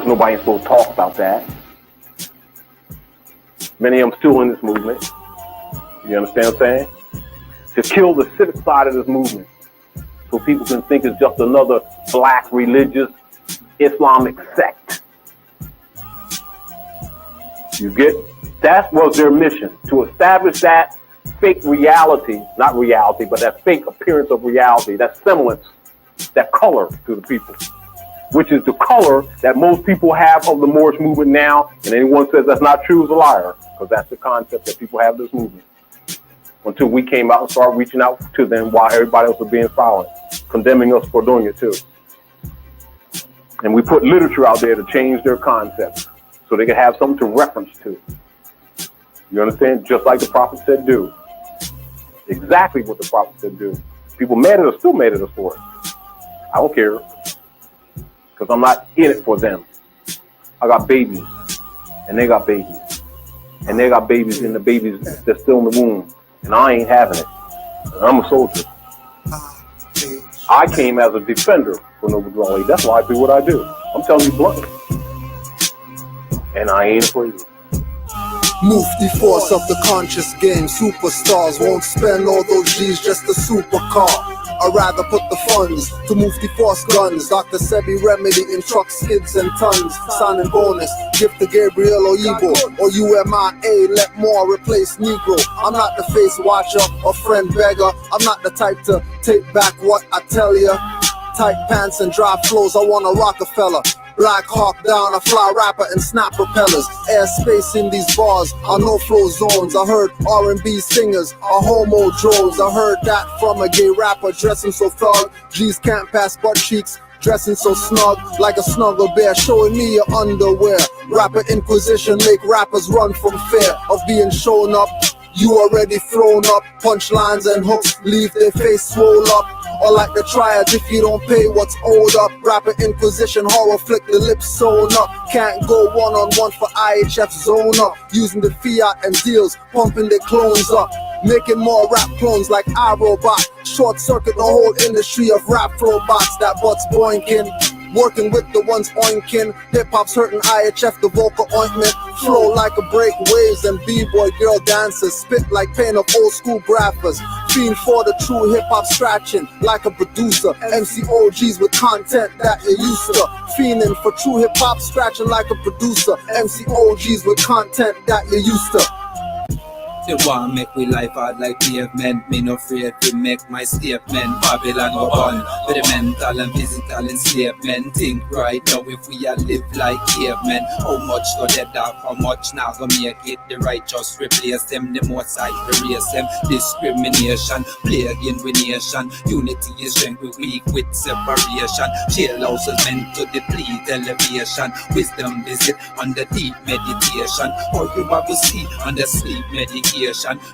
course, nobody ain't supposed to talk about that. Many of them still in this movement. You understand what I'm saying? To kill the civic side of this movement, so people can think it's just another black religious Islamic sect. You get? That was their mission, to establish that fake reality, not reality, but that fake appearance of reality, that semblance, that color to the people, which is the color that most people have of the Moorish movement now. And anyone says that's not true is a liar, because that's the concept that people have of this movement. Until we came out and started reaching out to them while everybody else was being silent, condemning us for doing it too. And we put literature out there to change their concepts so they could have something to reference to. You understand? Just like the prophet said do. Exactly what the prophet said do. People mad at us, still mad at us for it. I don't care. Because I'm not in it for them. I got babies. And they got babies. And they got babies, and the babies that's still in the womb. And I ain't having it. And I'm a soldier. I came as a defender for Noble Dwelling. That's why I do what I do. I'm telling you bluntly. And I ain't afraid. Move the force of the conscious game. Superstars won't spend all those G's just a supercar. I'd rather put the funds to move the force guns. Dr. Sebi remedy in truck skids and tons. Signing bonus, gift to Gabriel or Igbo or UMIA, let Moor replace Negro. I'm not the face watcher or friend beggar. I'm not the type to take back what I tell ya. Tight pants and dry flows, I want a Rockefeller. Black Hawk down, a fly rapper and snap propellers. Airspace in these bars are no flow zones. I heard R&B singers are homo drones. I heard that from a gay rapper dressing so thug. G's can't pass butt cheeks, dressing so snug like a snuggle bear, showing me your underwear. Rapper Inquisition make rappers run from fear of being shown up. You already thrown up, punchlines and hooks leave their face swole up. Or like the triads, if you don't pay what's owed up. Rapper Inquisition, horror flick, the lips sewn up. Can't go one-on-one for IHF zone up. Using the fiat and deals, pumping their clones up. Making more rap clones like iRobot. Short circuit the whole industry of rap flow bots. That butts boinking. Working with the ones oinking. Hip-hop's hurting IHF, the vocal ointment. Flow like a break waves and b-boy girl dancers. Spit like pain of old school graphers. Fiend for the true hip-hop scratching like a producer. MC OGs with content that you're used to. Fiending for true hip-hop scratching like a producer. MC OGs with content that you're used to. They want make we life hard like pavement. Me no afraid to make my statement. Babylon go on with the mental and physical enslavement. Think right now if we all live like cavemen. How much go dead off, how much now go make it. The righteous replace them, the most side erase them. Discrimination, plague in we nation. Unity is strength, we weak with separation. Jail houses meant to deplete elevation. Wisdom visit under deep meditation. All you have to see under sleep medication.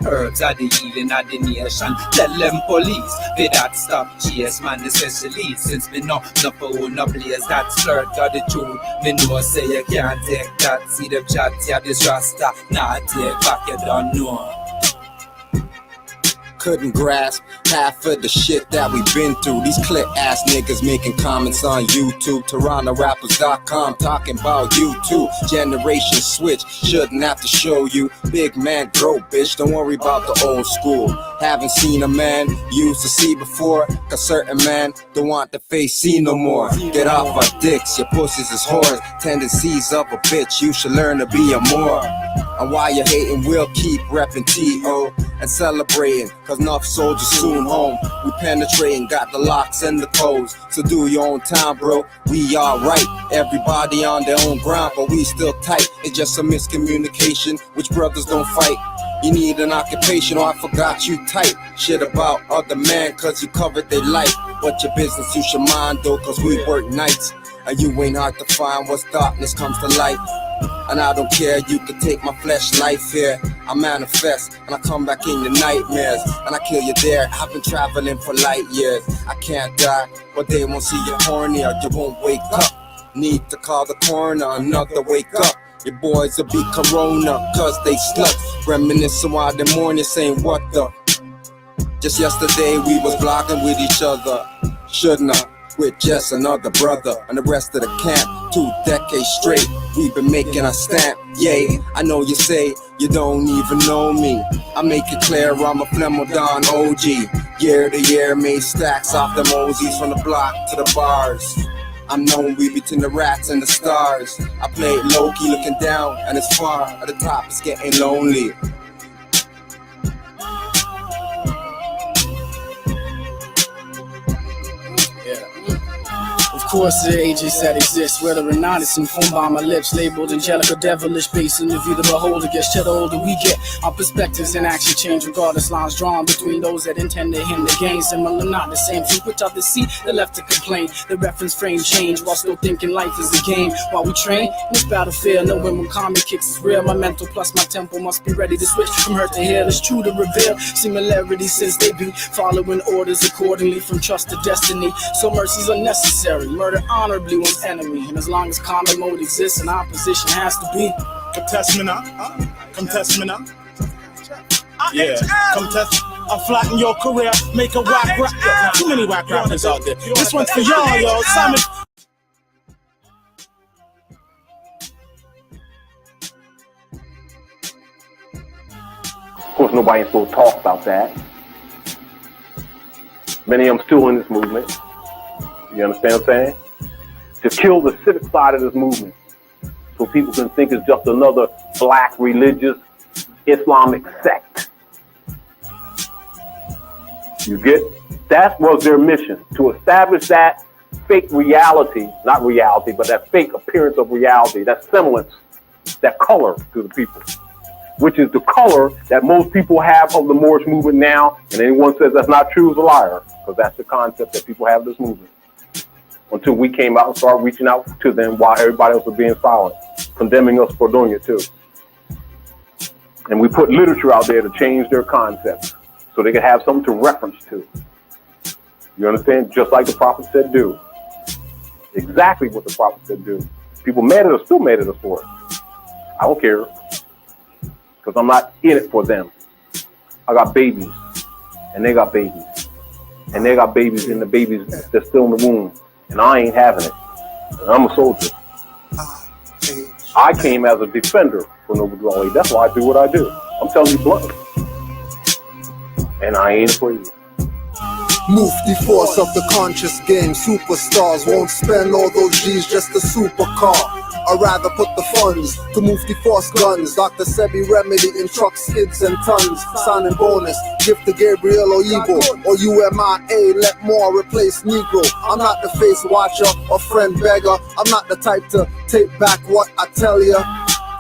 Herbs are the healing of the nation. Tell them police, they that stop chase man, especially since me know no for no place that flirt got the truth. Me know say you can't take that. See them chat, yeah, this rasta. Nah, take back, you don't know. Couldn't grasp half of the shit that we've been through. These clip ass niggas making comments on YouTube. TorontoRappers.com talking about you too. Generation switch, shouldn't have to show you. Big man grow, bitch, don't worry about the old school. Haven't seen a man you used to see before. Cause certain man don't want the face seen no more. Get off our dicks, your pussies is whores. Tendencies of a bitch, you should learn to be a Moor. And while you're hating, we'll keep repping T.O. and celebrating, cause enough soldiers soon home. We penetrating, got the locks and the codes. So do your own time, bro, we alright. Everybody on their own ground, but we still tight. It's just a miscommunication, which brothers don't fight. You need an occupation, or I forgot you tight. Shit about other man, cause you covered their life. What your business, you should mind though, cause we work nights. And you ain't hard to find once darkness comes to light. And I don't care, you can take my flesh life here. I manifest, and I come back in your nightmares. And I kill you there, I've been traveling for light years. I can't die, but they won't see you horny or you won't wake up. Need to call the coroner, another wake up. Your boys will be corona, cause they sluts. Reminiscing while the morning saying what the. Just yesterday we was blogging with each other. Shouldn't I? with just another brother and the rest of the camp. 2 decades straight, we've been making a stamp. Yay, I know you say you don't even know me. I make it clear I'm a Flemodon OG. Year to year, made stacks off the Mosies from the block to the bars. I'm known we between the rats and the stars. I play it low-key looking down, and it's far at the top, it's getting lonely. Of course, there are ages that exist, whether or not it's informed by my lips, labeled angelic or devilish, based in the view the beholder gets. To the older we get, our perspectives and action change, regardless lines drawn between those that intend to hinder gain. Similar, not the same, few which others see, the left to complain. The reference frame change while still thinking life is a game. While we train in this battlefield, knowing when karmic kicks is real, my mental plus my tempo must be ready to switch from hurt to heal. It's true to reveal similarities since they be following orders accordingly from trust to destiny. So mercy's unnecessary. Murder honorably one's enemy, and as long as common mode exists, an opposition has to be. Contest me now, contest me now. Yeah, contest. I'll flatten your career, make a whack rap. Too many whack rappers out there. This one's for y'all, yo. Simon. Of course, nobody ain't supposed to talk about that. Many of them still in this movement. You understand what I'm saying? To kill the civic side of this movement so people can think it's just another black religious Islamic sect. You get? That was their mission, to establish that fake reality, not reality, but that fake appearance of reality, that semblance, that color to the people, which is the color that most people have of the Moorish movement now. And anyone says that's not true is a liar, because that's the concept that people have of this movement. Until we came out and started reaching out to them while everybody else was being silent, condemning us for doing it too. And we put literature out there to change their concepts so they could have something to reference to. You understand? Just like the prophet said do. Exactly what the prophet said do. People mad at us, still mad at us for it. I don't care, because I'm not in it for them. I got babies, and they got babies. And they got babies, and the babies that's still in the womb. And I ain't having it. And I'm a soldier. I came as a defender for Noble Dwelling. That's why I do what I do. I'm telling you bluntly. And I ain't afraid. Move the force of the conscious game. Superstars won't spend all those G's just a supercar. I'd rather put the funds to move the force guns. Dr. Sebi remedy in trucks, skids and tons. Signing bonus, gift to Gabriel or Igbo or UMIA, let Moor replace Negro. I'm not the face watcher or friend beggar. I'm not the type to take back what I tell ya.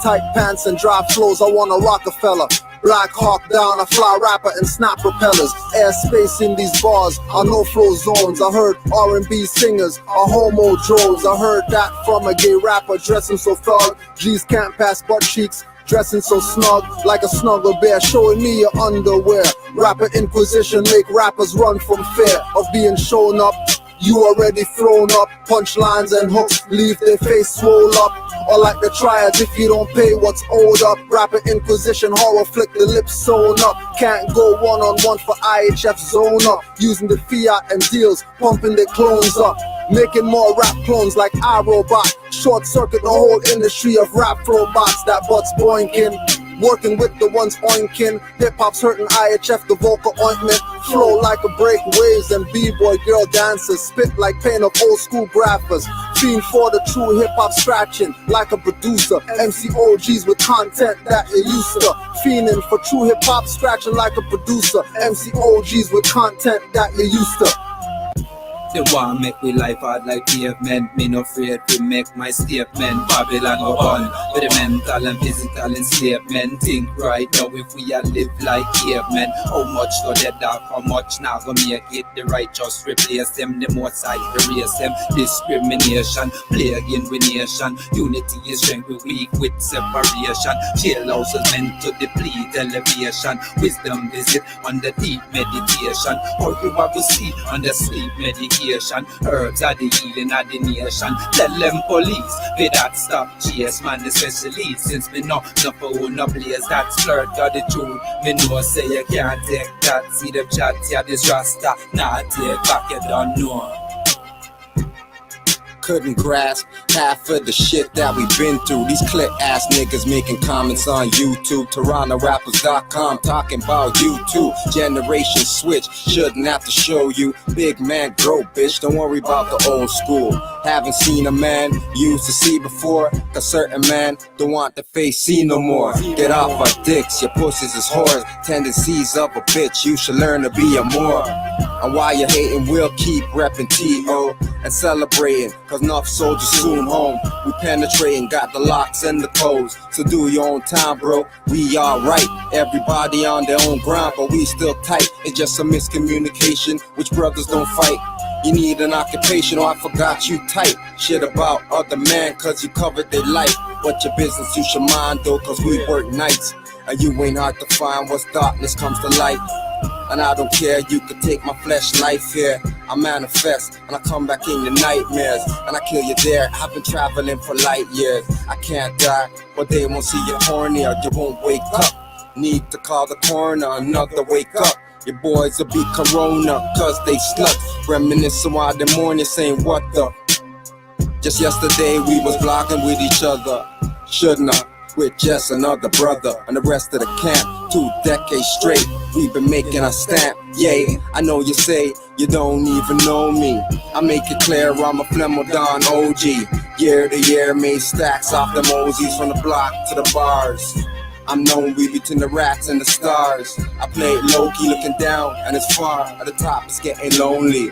Tight pants and dry flows, I want a Rockefeller. Black Hawk down, a fly rapper and snap propellers. Airspace in these bars are no flow zones. I heard R&B singers are homo droves. I heard that from a gay rapper dressing so thug. G's can't pass butt cheeks, dressing so snug like a snuggle bear, showing me your underwear. Rapper Inquisition make rappers run from fear of being shown up. You already thrown up, punchlines and hooks leave their face swole up. Or like the triads, if you don't pay what's owed up. Rapper Inquisition, horror flick, the lips sewn up. Can't go one-on-one for IHF zone up. Using the fiat and deals, pumping their clones up. Making more rap clones like iRobot. Short circuit the whole industry of rap flow bots that butts boinking. Working with the ones oinking. Hip-hop's hurting IHF, the vocal ointment. Flow like a break waves and b-boy girl dancers. Spit like pain of old school graphers. Fiend for the true hip-hop scratching like a producer. MC OGs with content that you used to. Fiending for true hip-hop scratching like a producer. MC OGs with content that you used to. They want make we life hard like pavement. Me no afraid to make my statement. Babylon go on with the mental and physical enslavement. Think right now if we all live like cavemen. How much go dead off, how much now go make it. The righteous replace them, the most side erase them. Discrimination, plague in we nation. Unity is strength, we weak with separation. Jailhouses meant to deplete elevation. Wisdom visit under deep meditation. All you have to see under sleep medication. Herbs are the healing of the nation. Tell them police, they that stop chase man especially. Since me know no phone no place that's flirt got the truth. Me know say you can't take that. See them chat, yeah this rasta. Nah take back you don't know. couldn't grasp half of the shit that we've been through. These clip ass niggas making comments on YouTube. TorontoRappers.com talking about you too. Generation switch, shouldn't have to show you. Big man grow, bitch, don't worry about the old school. Haven't seen a man you used to see before, cause certain man don't want the face see no more. Get off our dicks, your pussies is whores. Tendencies of a bitch, you should learn to be a Moor. And while you're hating, we'll keep repping T.O. and celebrating, cause enough soldiers soon home. We penetrating, got the locks and the codes, so do your own time, bro. We alright, everybody on their own ground, but we still tight. It's just a miscommunication, which brothers don't fight. You need an occupation, or I forgot you tight. Shit about other man, cause you covered their life. But your business you should mind though, cause we work nights. And you ain't hard to find once darkness comes to light. And I don't care, you could take my flesh life here. I manifest, and I come back in your nightmares, and I kill you there. I've been traveling for light years. I can't die, but they won't see you horny or you won't wake up. Need to call the coroner, another wake up. Your boys will be corona, cause they sluts. Reminiscing while the morning saying what the. Just yesterday we was vlogging with each other. Shouldn't I? With just another brother and the rest of the camp. 2 decades straight, we've been making a stamp. Yay, I know you say you don't even know me. I make it clear I'm a Flemodon OG. Year to year made stacks off the Mosies, from the block to the bars. I'm known we between the rats and the stars. I play it low-key looking down, and it's far at the top, it's getting lonely.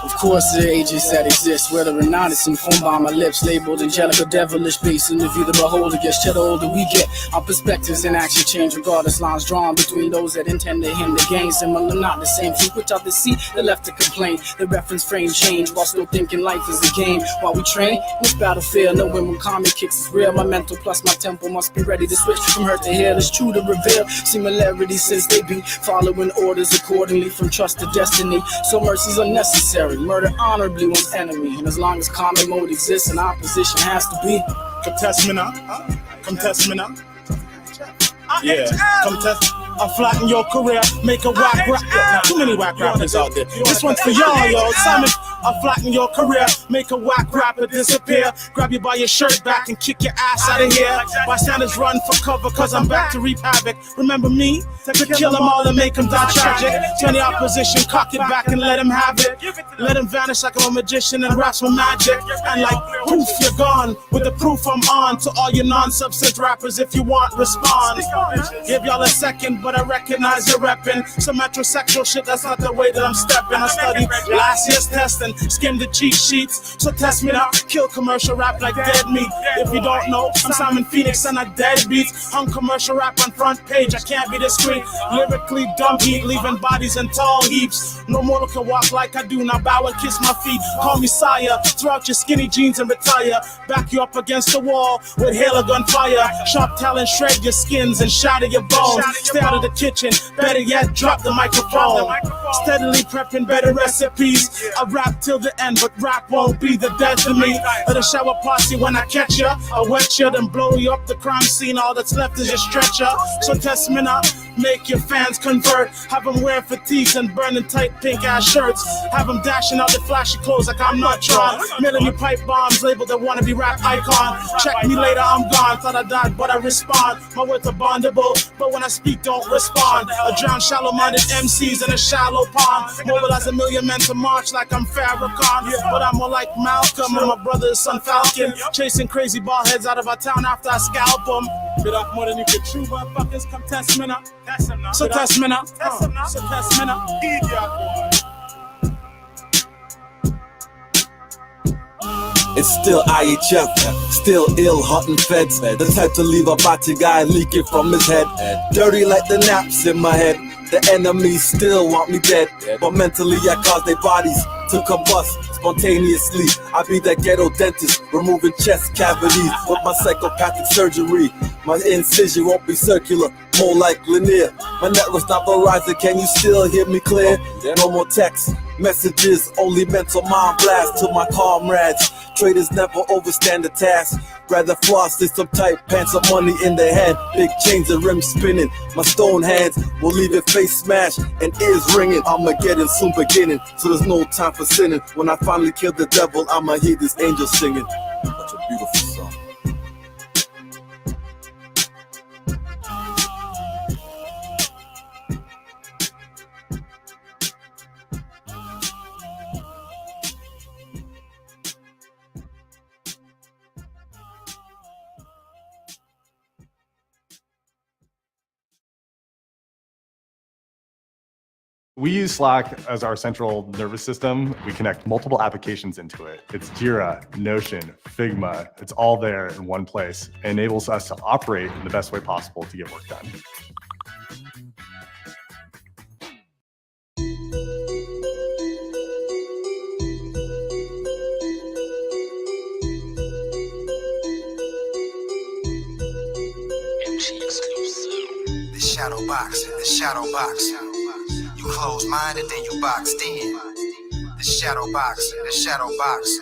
Of course, there are ages that exist, whether or not it's informed by my lips, labeled angelic or devilish, based in the view the beholder gets. The older we get, our perspectives and action change, regardless lines drawn between those that intend to hinder gain. Similar, not the same, few which others see, they're left to complain. The reference frame change while still thinking life is a game. While we train, this battlefield, knowing when comic kicks is real. My mental plus my tempo must be ready to switch from hurt to heal. It's true to reveal similarities since they be following orders accordingly from trust to destiny. So mercy's unnecessary. Murder honorably one's enemy, and as long as common mode exists, an opposition has to be. Contest me now. Contest me now. Yeah, contest. I'll flatten your career, make a whack rap. Now, too many whack rappers out there. This one's for y'all, yo. Simon, I'll flatten your career, make a whack rapper disappear. Grab you by your shirt back and kick your ass out of here. Bystanders run for cover, cause I'm back to reap havoc. Remember me? To kill them all and make them die tragic. Turn the opposition, cock it back and let them have it. Let them vanish like I'm a magician and raps with magic. And like poof, you're gone. With the proof I'm on. To all you non-substance rappers, if you want, respond. Give y'all a second, but I recognize you're repping some metrosexual shit, that's not the way that I'm stepping. I studied last year's testing, skimmed the cheat sheets, so test me now, kill commercial rap like dead meat. If you don't know, I'm Simon Phoenix and I dead beats. Hung commercial rap on front page, I can't be discreet. Lyrically dumb heat, leaving bodies in tall heaps. No mortal can walk like I do, now bow and kiss my feet. Call me sire, throw out your skinny jeans and retire. Back you up against the wall with hail or gunfire. Sharp talent shred your skins and shatter your bones. Stay out of the kitchen, better yet, drop the microphone. Steadily prepping better recipes. I rap till the end, but rap won't be the death of me. Or the shower posse when I catch ya, I wet ya, then blow you up the crime scene. All that's left is your stretcher. So test me now, make your fans convert. Have them wear fatigues and burning tight pink ass shirts. Have them dashing out the flashy clothes like I'm not Tron. Mailing you pipe bombs, labeled a wannabe rap icon. Check me later, I'm gone. Thought I died, but I respond. My words are bondable, but when I speak, don't respond. I drown shallow-minded MCs in a shallow pond. Mobilize 1 million men to march like I'm Farrakhan. But I'm more like Malcolm and my brother's son Falcon. Chasing crazy ball heads out of our town after I scalp them. Bit off more than you could chew, motherfuckers. Come test me now. So test me now. So test me now. It's still IHF, still ill, hunting feds. The type to leave a body guy leaking from his head. Dirty like the naps in my head. The enemies still want me dead, but mentally I cause their bodies to combust spontaneously. I be that ghetto dentist, removing chest cavities with my psychopathic surgery. My incision won't be circular, more like linear. My network's not Verizon, can you still hear me clear? No more text messages, only mental mind blast to my comrades. Traders never overstand the task. Rather floss than some tight pants of money in their hand. Big chains and rims spinning. My stone hands will leave it face smashed and ears ringing. Armageddon soon beginning, so there's no time for sinning. When I finally kill the devil, I'ma hear this angel singing. Such a beautiful song. We use Slack as our central nervous system. We connect multiple applications into it. It's Jira, Notion, Figma. It's all there in one place. It enables us to operate in the best way possible to get work done. The shadow box, the shadow box. You close-minded, then you boxed in. The shadow box, the shadow box.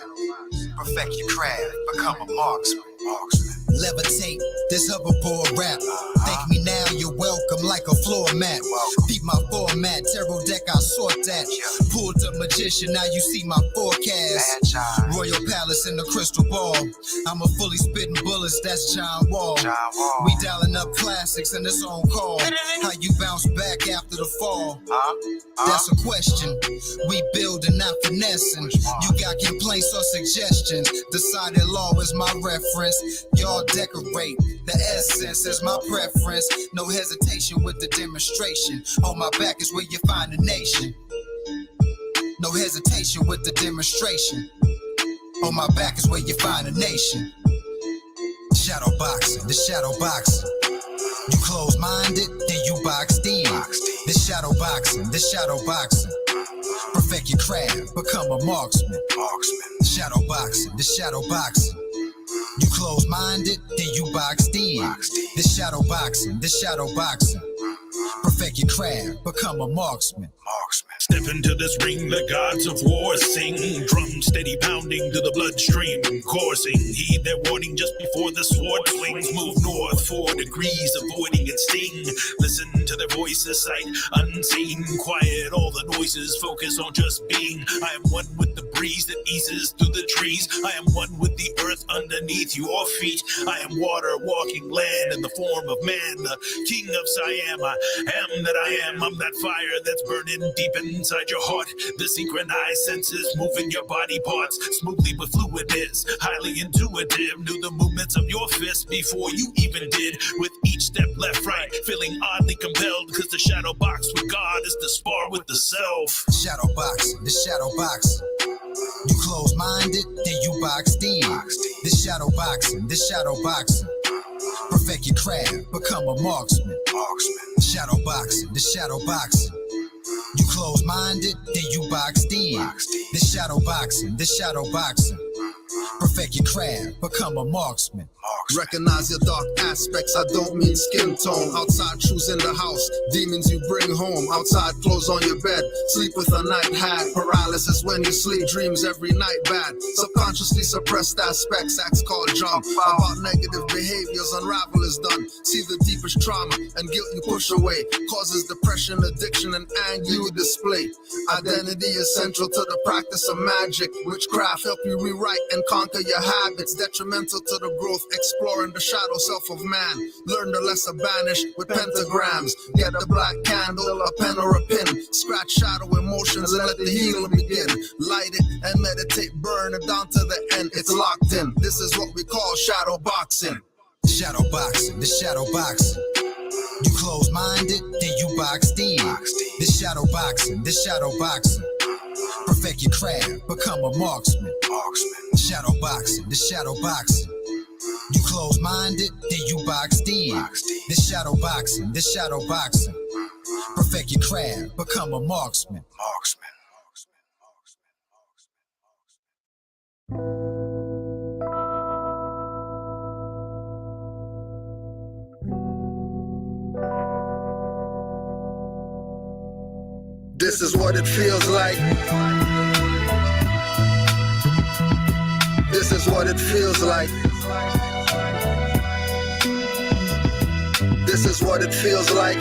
Perfect your craft, become a marksman. Levitate, this hoverboard rap. Thank me now, you're welcome like a floor mat. Beat my format, tarot deck, I sort that. Pulled up magician, now you see my forecast. Royal Palace in the crystal ball. I'm a fully spitting bullets, that's John Wall. We dialing up classics and it's on call. How you bounce back after the fall? That's a question. We building, not finessing. You got complaints or suggestions. Decided law is my reference. Y'all decorate. The essence is my preference. No hesitation with the demonstration. On my back is where you find the nation. No hesitation with the demonstration. On my back is where you find a nation. Shadow boxing, the shadow boxing. You close-minded, then you boxed in. The shadow boxing, the shadow boxing. Perfect your craft, become a marksman. Shadow boxing, the shadow boxing. You close-minded, then you boxed in. The shadow boxing, the shadow boxing. Perfect your craft, become a marksman. Step into this ring, the gods of war sing. Drum steady pounding to the bloodstream coursing. Heed their warning just before the sword swings. Move north 4 degrees, avoiding its sting. Listen to their voices, sight unseen. Quiet all the noises, focus on just being. I am one with the breeze that eases through the trees. I am one with the earth underneath your feet. I am water walking land in the form of man. The king of Siam, I am that I am. I'm that fire that's burning deep inside your heart. The synchronized senses moving your body parts smoothly with fluidness, highly intuitive. Knew the movements of your fist before you even did. With each step left, right, feeling oddly compelled, because the shadow box with God is to spar with the self. Shadow box, the shadow box. You close-minded, then you boxed in. The shadow boxing, the shadow boxing. Perfect your craft, become a marksman. Shadow boxing, the shadow boxing. You close-minded, then you boxed in. The shadow boxing, the shadow boxing. Perfect your craft, become a marksman. Recognize your dark aspects, I don't mean skin tone. Outside truths in the house, demons you bring home. Outside clothes on your bed, sleep with a night hat. Paralysis when you sleep, dreams every night bad. Subconsciously suppressed aspects, acts called jump. About negative behaviors, unravel is done. See the deepest trauma and guilt you push away. Causes depression, addiction, and anger you display. Identity is central to the practice of magic. Witchcraft help you rewrite and conquer your habits. Detrimental to the growth, exploring the shadow self of man. Learn the lesser banished with pentagrams. Get a black candle, a pen or a pin. Scratch shadow emotions and let the healing begin. Light it and meditate, burn it down to the end. It's locked in. This is what we call shadow boxing. Shadow boxing, the shadow boxing. You close-minded, then you boxed in. The shadow boxing, the shadow boxing. Perfect your craft, become a marksman. Shadow boxing, the shadow boxing. You close-minded, then you boxed in. The shadow boxing, the shadow boxing. Perfect your craft, become a marksman. This is what it feels like. This is what it feels like. This is what it feels like.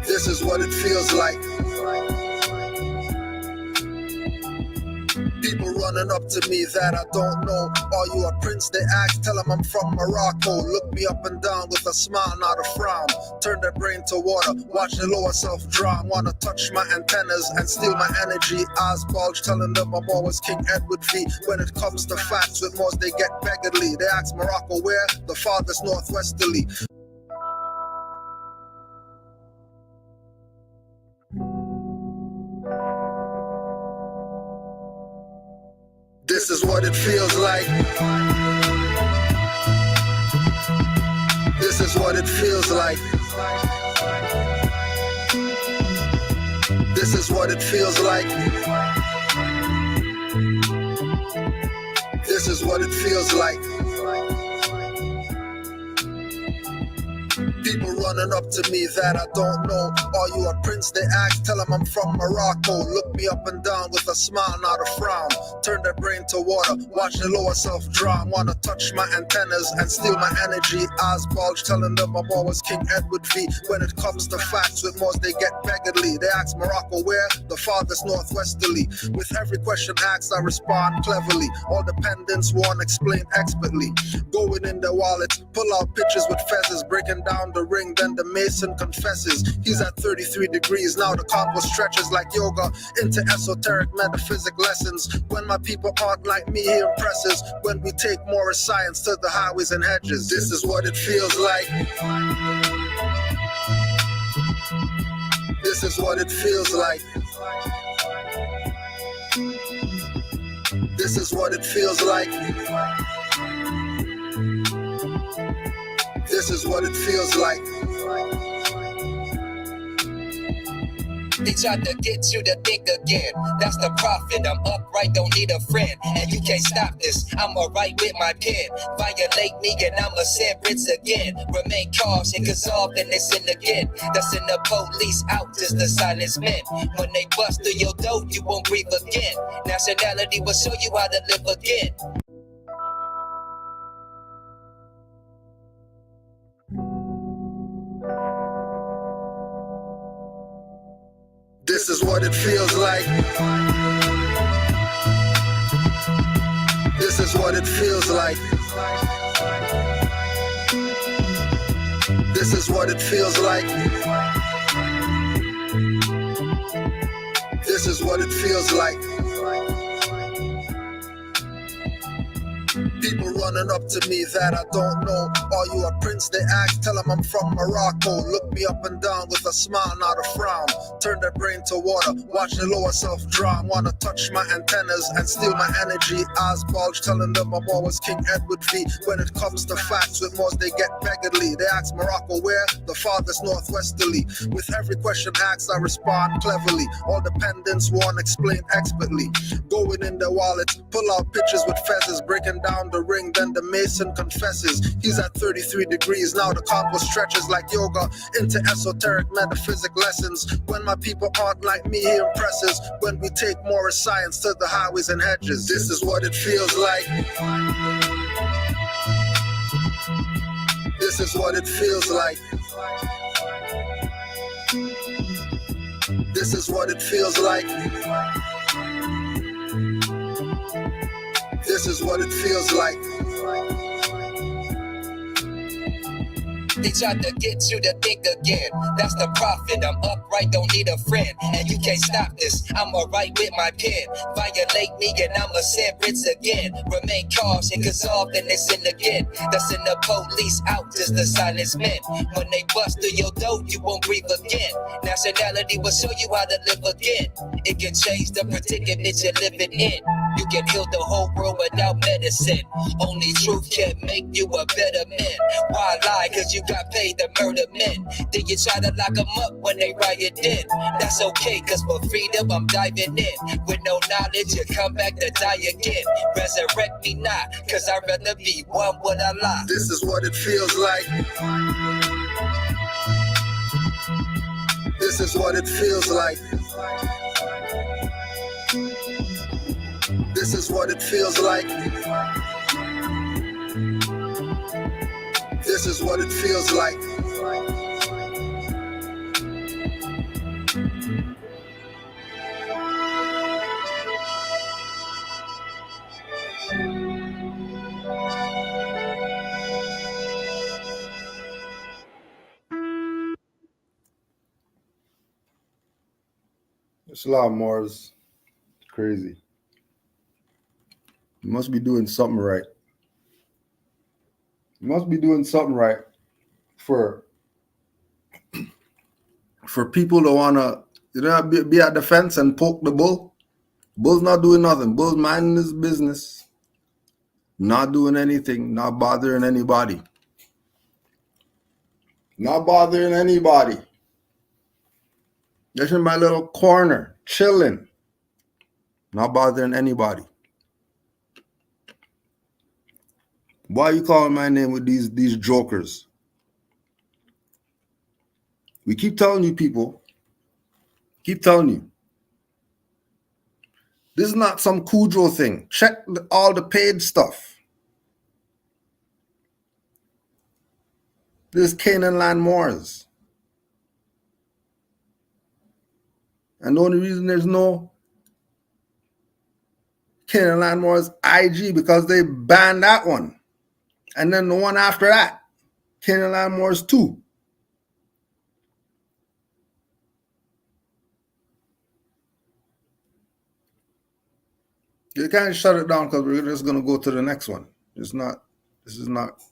This is what it feels like. People running up to me that I don't know. Are you a prince? They ask, tell them I'm from Morocco. Look me up and down with a smile, not a frown. Turn their brain to water, watch their lower self drown. Wanna touch my antennas and steal my energy. Eyes bulge, telling them I'm always King Edward V. When it comes to facts with Moors, they get beggarly. They ask Morocco where? The farthest northwesterly. This is what it feels like. This is what it feels like. This is what it feels like. This is what it feels like. People running up to me that I don't know. Are you a prince? They ask, tell them I'm from Morocco. Look me up and down with a smile, not a frown. Turn their brain to water, watch their lower self drown. Wanna touch my antennas and steal my energy. Eyes bulge, telling them I'm always King Edward V. When it comes to facts with Moors, they get beggarly. They ask Morocco where? The farthest northwesterly. With every question asked, I respond cleverly. All dependents won't explain expertly. Going in their wallets, pull out pictures with feathers, breaking down the ring, then the mason confesses. He's at 33 degrees, now the convo stretches like yoga into esoteric metaphysic lessons. When my people aren't like me, he impresses. When we take more science to the highways and hedges. This is what it feels like. This is what it feels like. This is what it feels like. This is what it feels like. They tried to get you to think again. That's the profit. I'm upright, don't need a friend. And you can't stop this. I'ma write with my pen. Violate me and I'ma sentence again. Remain cautious, cause often it's in again. That's in the police out, just the silence men. When they bust through your door, you won't breathe again. Nationality will show you how to live again. This is what it feels like. This is what it feels like. This is what it feels like. This is what it feels like. People running up to me that I don't know. Are you a prince? They ask, tell them I'm from Morocco. Look me up and down with a smile, not a frown. Turn their brain to water, watch their lower self drown. Wanna touch my antennas and steal my energy. Eyes bulge, telling them I'm always King Edward V. When it comes to facts with Moors, they get beggarly. They ask Morocco where? The farthest northwesterly. With every question asked, I respond cleverly. All dependents won't explain expertly. Going in their wallets, pull out pictures with feathers, breaking down the ring, then the mason confesses. He's at 33 degrees, now the convo stretches like yoga into esoteric metaphysic lessons. When my people aren't like me, he impresses. When we take more science to the highways and hedges. This is what it feels like. This is what it feels like. This is what it feels like. This is what it feels like. They tried to get you to think again. That's the profit. I'm upright, don't need a friend. And you can't stop this. I'ma write with my pen. Violate me and I'ma sentence again. Remain cautious, cause often it's in again. That's in the police out, just the silence men. When they bust through your door, you won't breathe again. Nationality will show you how to live again. It can change the predicament you're living in. You can heal the whole world without medicine. Only truth can make you a better man. Why lie? Cause you got paid to murder men. Then you try to lock them up when they riot in. That's okay, cause for freedom I'm diving in. With no knowledge you come back to die again. Resurrect me not, cause I'd rather be one with Allah. This is what it feels like. This is what it feels like. This is what it feels like. This is what it feels like. It's a lot of Moors. It's crazy. You must be doing something right. You must be doing something right for people to wanna, be at the fence and poke the bull. Bull's not doing nothing. Bull's minding his business, not doing anything, not bothering anybody. Not bothering anybody. Just in my little corner, chilling. Not bothering anybody. Why are you calling my name with these jokers? We keep telling you people, keep telling you. This is not some Cujo thing. Check all the paid stuff. This is Canaanland Moors. And the only reason there's no Canaanland Moors IG because they banned that one. And then the one after that, Canaanland Moors 2. You can't shut it down because we're just going to go to the next one. This is not.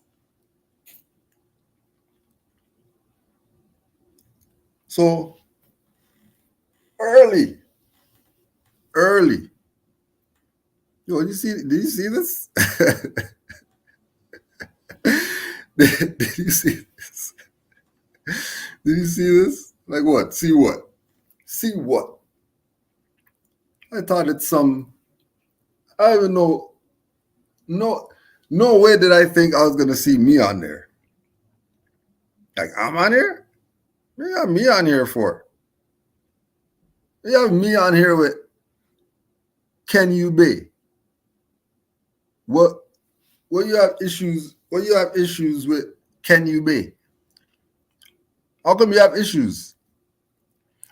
So, early. Yo, did you see this? Did you see this? Did you see this? Like what? See what? See what? I thought it's some, I don't even know. No way did I think I was going to see me on there. Like, I'm on here? What you have me on here for? You have me on here with Can You Be? What you have issues? What you have issues with Can You Be? How come you have issues?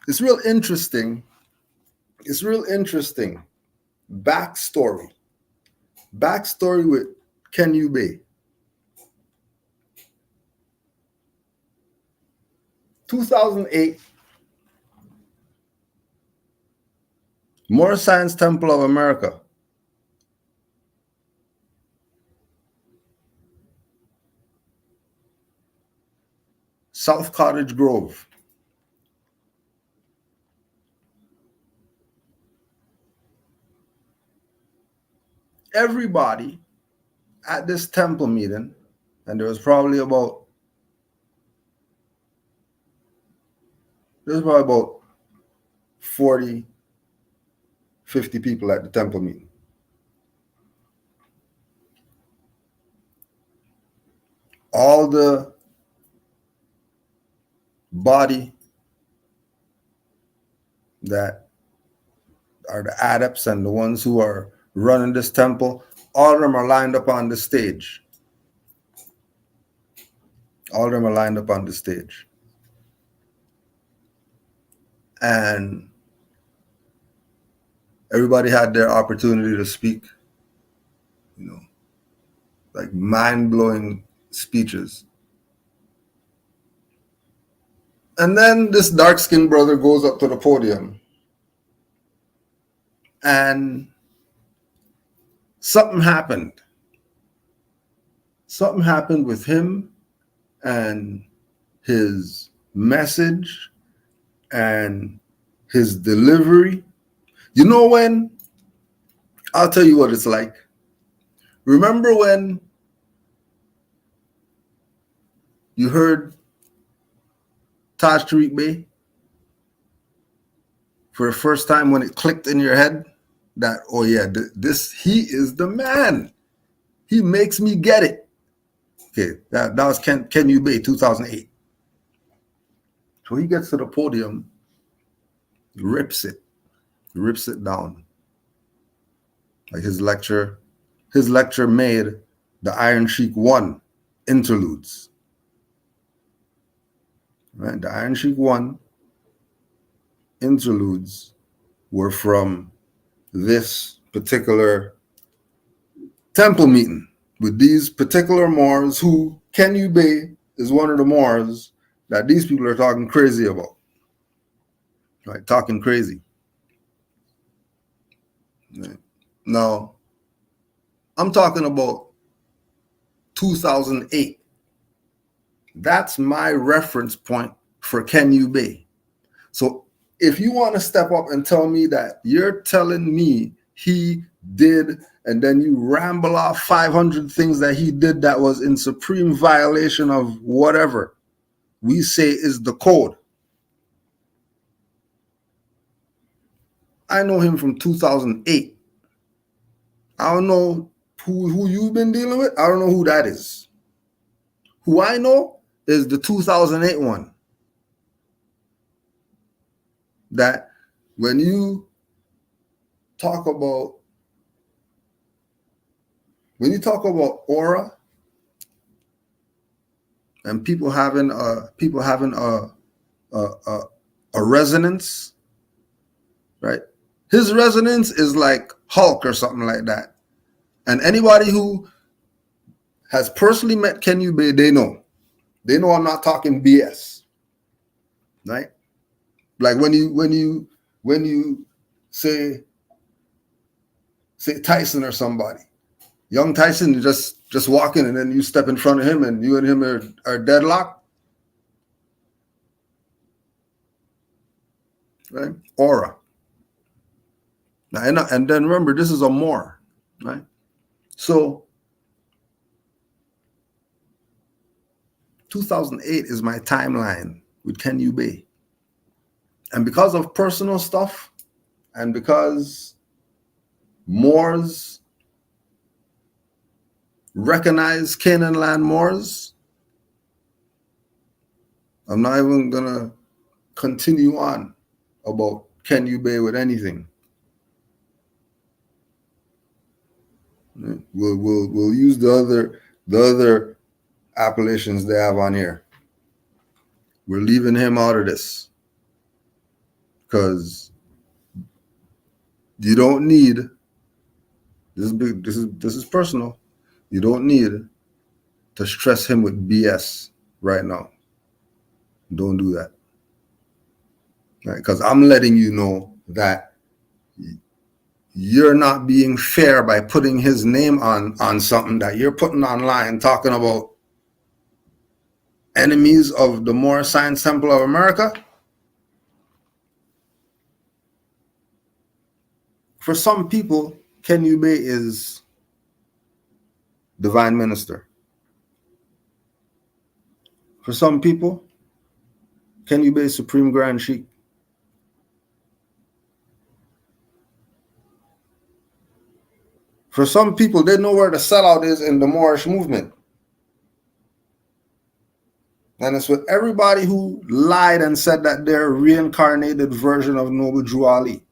It's real interesting. It's real interesting. Backstory with Can You Be? 2008, Moor Science Temple of America. South Cottage Grove. Everybody at this temple meeting, and there was probably about 40, 50 people at the temple meeting. All the body that are the adepts and the ones who are running this temple, all of them are lined up on the stage. All of them are lined up on the stage. And everybody had their opportunity to speak, like mind-blowing speeches. And then this dark-skinned brother goes up to the podium and something happened. Something happened with him and his message and his delivery. You know when? I'll tell you what it's like. Remember when you heard Taj Tariq Bey for the first time, when it clicked in your head that, oh yeah, he is the man. He makes me get it. Okay, that was Can You Be, 2008. So he gets to the podium, rips it down. Like his lecture made the Iron Sheik 1 interludes. Right? The Iron Sheik 1 interludes were from this particular temple meeting with these particular Moors who Kenyu Bay is one of the Moors that these people are talking crazy about. Right? Talking crazy. Right? Now, I'm talking about 2008. That's my reference point for Kenyu Bay. So if you want to step up and tell me that you're telling me he did, and then you ramble off 500 things that he did that was in supreme violation of whatever we say is the code. I know him from 2008. I don't know who you've been dealing with. I don't know who that is. Who I know is the 2008 one. That when you talk about aura and people having a resonance, right? His resonance is like Hulk or something like that. And anybody who has personally met Kenyu Bay, they know I'm not talking BS, right? Like when you say Tyson or somebody, young Tyson, you just walking and then you step in front of him and you and him are deadlocked, right? Aura. Now, and then remember, this is a Moor, right? So 2008 is my timeline with Kenyu Bay. And because of personal stuff and because Moors recognize Canaanland Moors, I'm not even going to continue on about Kenyu Bay with anything. We'll use the other appellations they have on here. We're leaving him out of this because you don't need this is personal. You don't need to stress him with BS right now. Don't do that. Right? Because I'm letting you know that you're not being fair by putting his name on something that you're putting online talking about enemies of the Moor Science Temple of America. For some people, Kenyu Bay is divine minister. For some people, Kenyu Bay is Supreme Grand Sheik. For some people, they know where the sellout is in the Moorish movement. And it's with everybody who lied and said that they're a reincarnated version of Noble Drew Ali.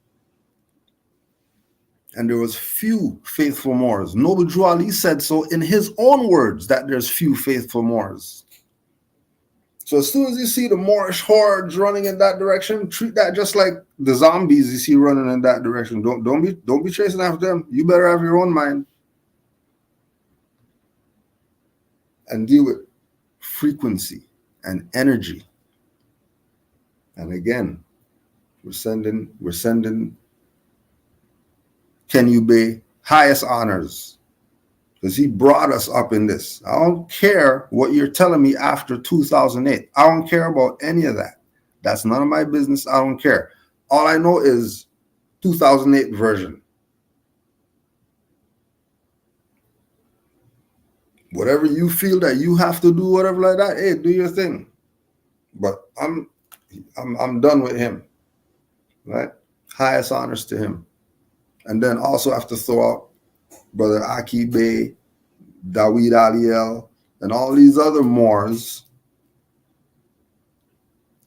And there was few faithful Moors. Noble Drew Ali said so in his own words that there's few faithful Moors. So as soon as you see the Moorish hordes running in that direction, treat that just like the zombies you see running in that direction. Don't be chasing after them. You better have your own mind and deal with frequency and energy. And again, we're sending Kenyu Bay highest honors because he brought us up in this. I don't care what you're telling me after 2008. I don't care about any of that. That's none of my business. I don't care. All I know is 2008 version. Whatever you feel that you have to do, whatever like that, hey, do your thing. But I'm done with him, right? Highest honors to him. And then also have to throw out Brother Aki Bey, Dawid Aliel, and all these other Moors.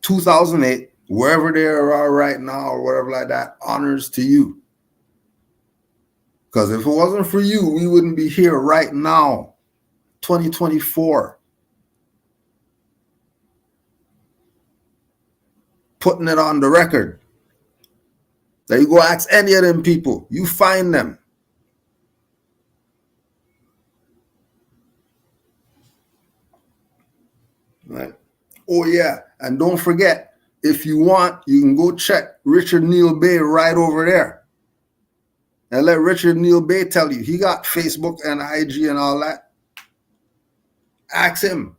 2008, wherever they are right now or whatever like that, honors to you. Because if it wasn't for you, we wouldn't be here right now, 2024. Putting it on the record. That you go ask any of them people, you find them. Right? Oh yeah, and don't forget, if you want, you can go check Richard Neal Bay right over there. And let Richard Neal Bay tell you, he got Facebook and IG and all that. Ask him.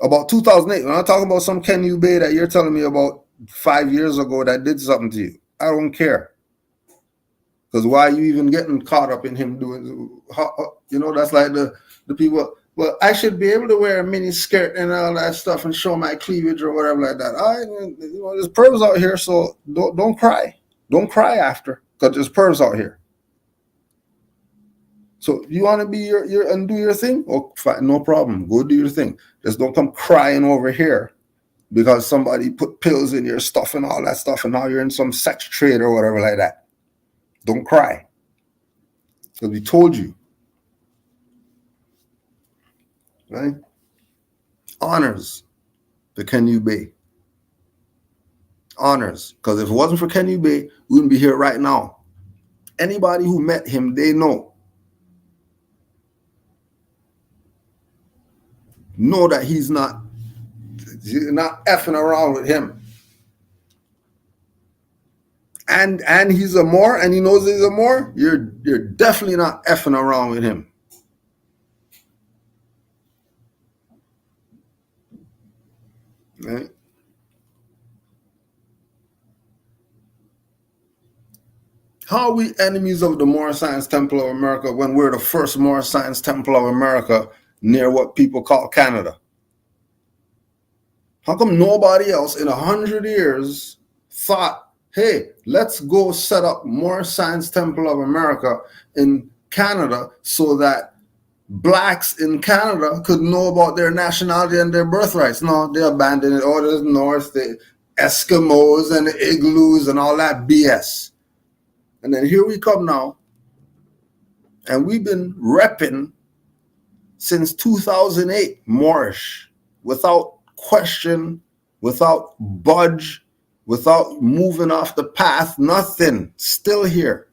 About 2008, when I'm talking about some Ken Bay that you're telling me about 5 years ago that did something to you, I don't care. Because why are you even getting caught up in him doing, that's like the people, well, I should be able to wear a mini skirt and all that stuff and show my cleavage or whatever like that. There's pervs out here, so don't cry. Don't cry after, because there's pervs out here. So you want to be your and do your thing? Oh, fine, no problem. Go do your thing. Just don't come crying over here because somebody put pills in your stuff and all that stuff, and now you're in some sex trade or whatever like that. Don't cry. Because we told you. Right? Honors the Ken Bay. Honors. Because if it wasn't for Ken Bay, we wouldn't be here right now. Anybody who met him, they know that he's not effing around with him. And he's a Moor, and he knows he's a Moor, you're definitely not effing around with him. Right? How are we enemies of the Moor Science Temple of America when we're the first Moor Science Temple of America near what people call Canada? How come nobody else in 100 years thought, hey, let's go set up Moor Science Temple of America in Canada so that blacks in Canada could know about their nationality and their birthrights? No, they abandoned it. Oh, there's North, the Eskimos and the igloos and all that BS. And then here we come now, and we've been repping since 2008 Moorish, without question, without budge, without moving off the path, nothing. Still here.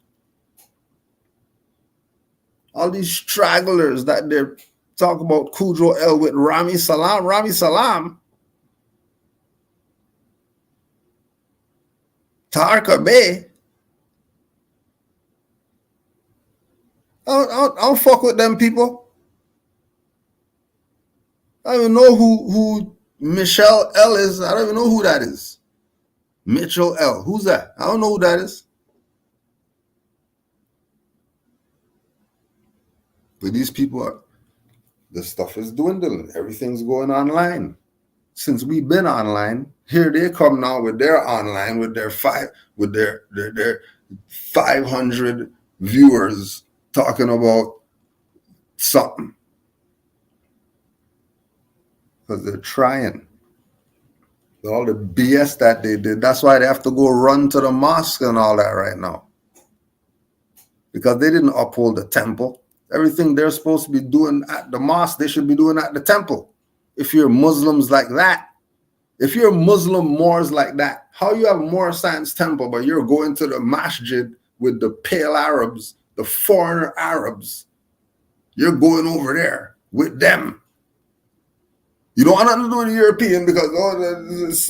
All these stragglers that they're talking about, Kudro El with Rami Salam, Tarka Bay. I don't fuck with them people. I don't even know who Michelle L is. I don't even know who that is. Mitchell L. Who's that? I don't know who that is. But these people the stuff is dwindling. Everything's going online. Since we've been online, here they come now with their online, with their 500 viewers talking about something. Because they're trying. With all the BS that they did. That's why they have to go run to the mosque and all that right now. Because they didn't uphold the temple. Everything they're supposed to be doing at the mosque, they should be doing at the temple. If you're Muslims like that, if you're Muslim Moors like that, how you have Moor Science Temple, but you're going to the masjid with the pale Arabs, the foreigner Arabs. You're going over there with them. You don't want nothing to do with the European because,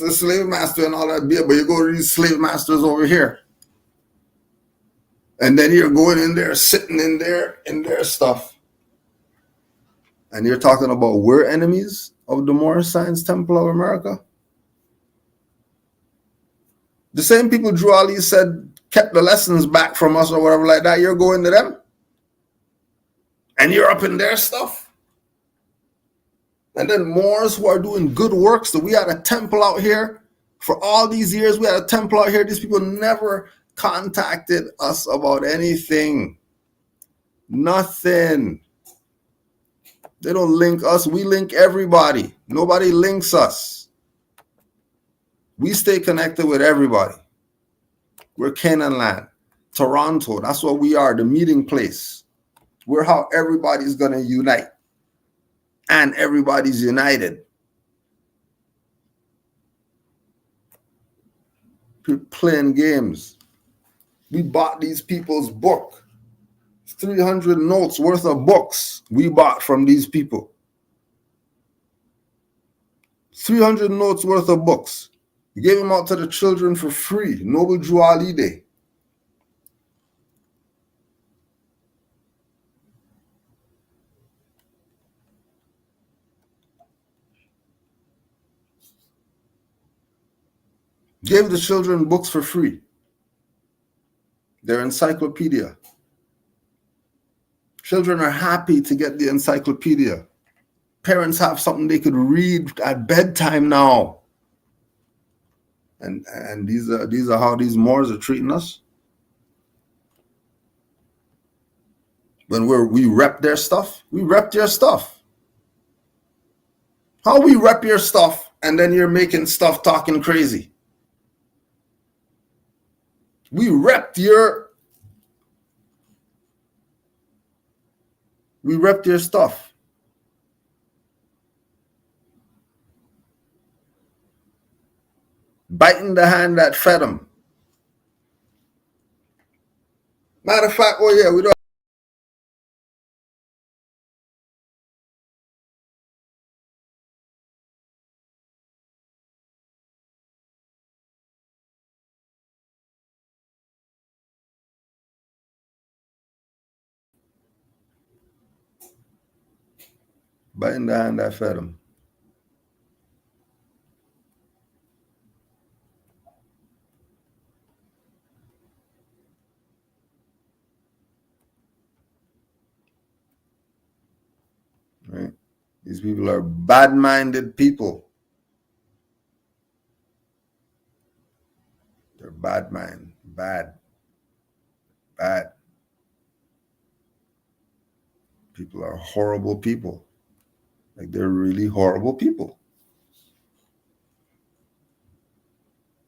the slave master and all that, but you go to these slave masters over here. And then you're going in there, sitting in their stuff. And you're talking about we're enemies of the Moor Science Temple of America? The same people Drew Ali said kept the lessons back from us or whatever like that, you're going to them? And you're up in their stuff? And then Moors who are doing good works, so we had a temple out here. For all these years, we had a temple out here. These people never contacted us about anything. Nothing. They don't link us. We link everybody. Nobody links us. We stay connected with everybody. We're Canaanland, Toronto. That's what we are, the meeting place. We're how everybody's going to unite. And everybody's united. People playing games. We bought these people's book. 300 notes worth of books we bought from these people. 300 notes worth of books. We gave them out to the children for free. Noble Drew Ali Day. Gave the children books for free. Their encyclopedia. Children are happy to get the encyclopedia. Parents have something they could read at bedtime now. And these are how these Moors are treating us. When we rep their stuff, we rep their stuff. How we rep your stuff and then you're making stuff talking crazy? We rep your stuff. Biting the hand that fed them. Matter of fact, oh yeah, we don't. Biting the hand that fed them. Right? These people are bad-minded people. They're bad mind. Bad. People are horrible people. Like, they're really horrible people.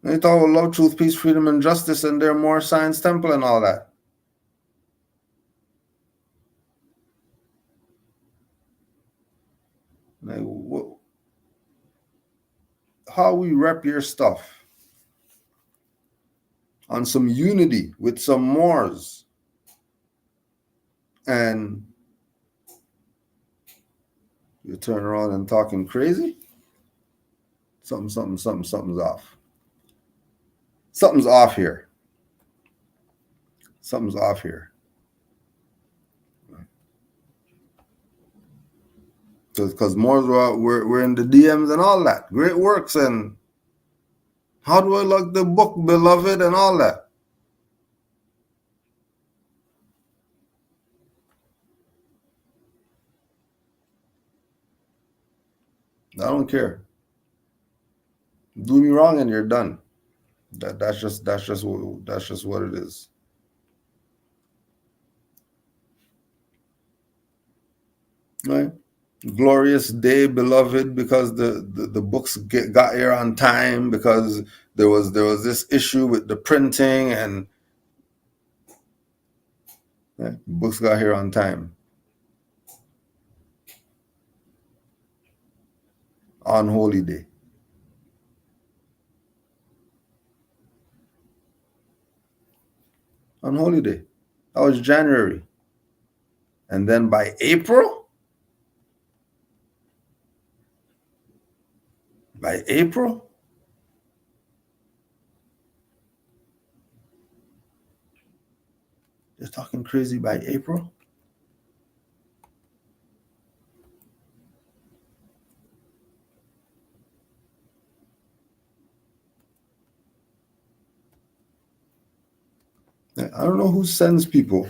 They talk about love, truth, peace, freedom, and justice, and they're more science temple and all that. Like, how we rep your stuff on some unity with some Moors, and you turn around and talking crazy? Something's off. Something's off here. Something's off here. Because Moors, we're in the DMs and all that. Great works and how do I like the book, beloved, and all that. I don't care. Do me wrong and you're done. That's just what it is. Right? Glorious day, beloved, because the books got here on time, because there was this issue with the printing, and books got here on time. On Holy Day. On Holy Day. That was January. And then by April, they're talking crazy by April. I don't know who sends people.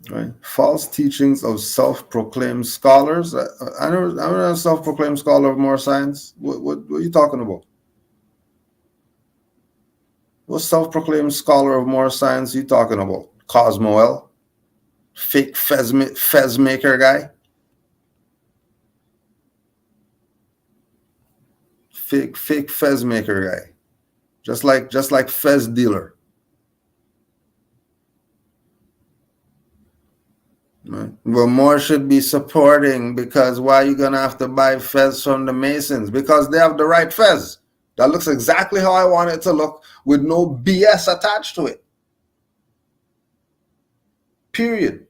Right? False teachings of self-proclaimed scholars. I'm not a self-proclaimed scholar of more science. What are you talking about? What self-proclaimed scholar of more science are you talking about? Cozmo? Fake fez maker guy. Fake fez maker guy. Just like fez dealer. Right? Well, more should be supporting, because why are you gonna have to buy fez from the Masons? Because they have the right fez. That looks exactly how I want it to look, with no BS attached to it. Period.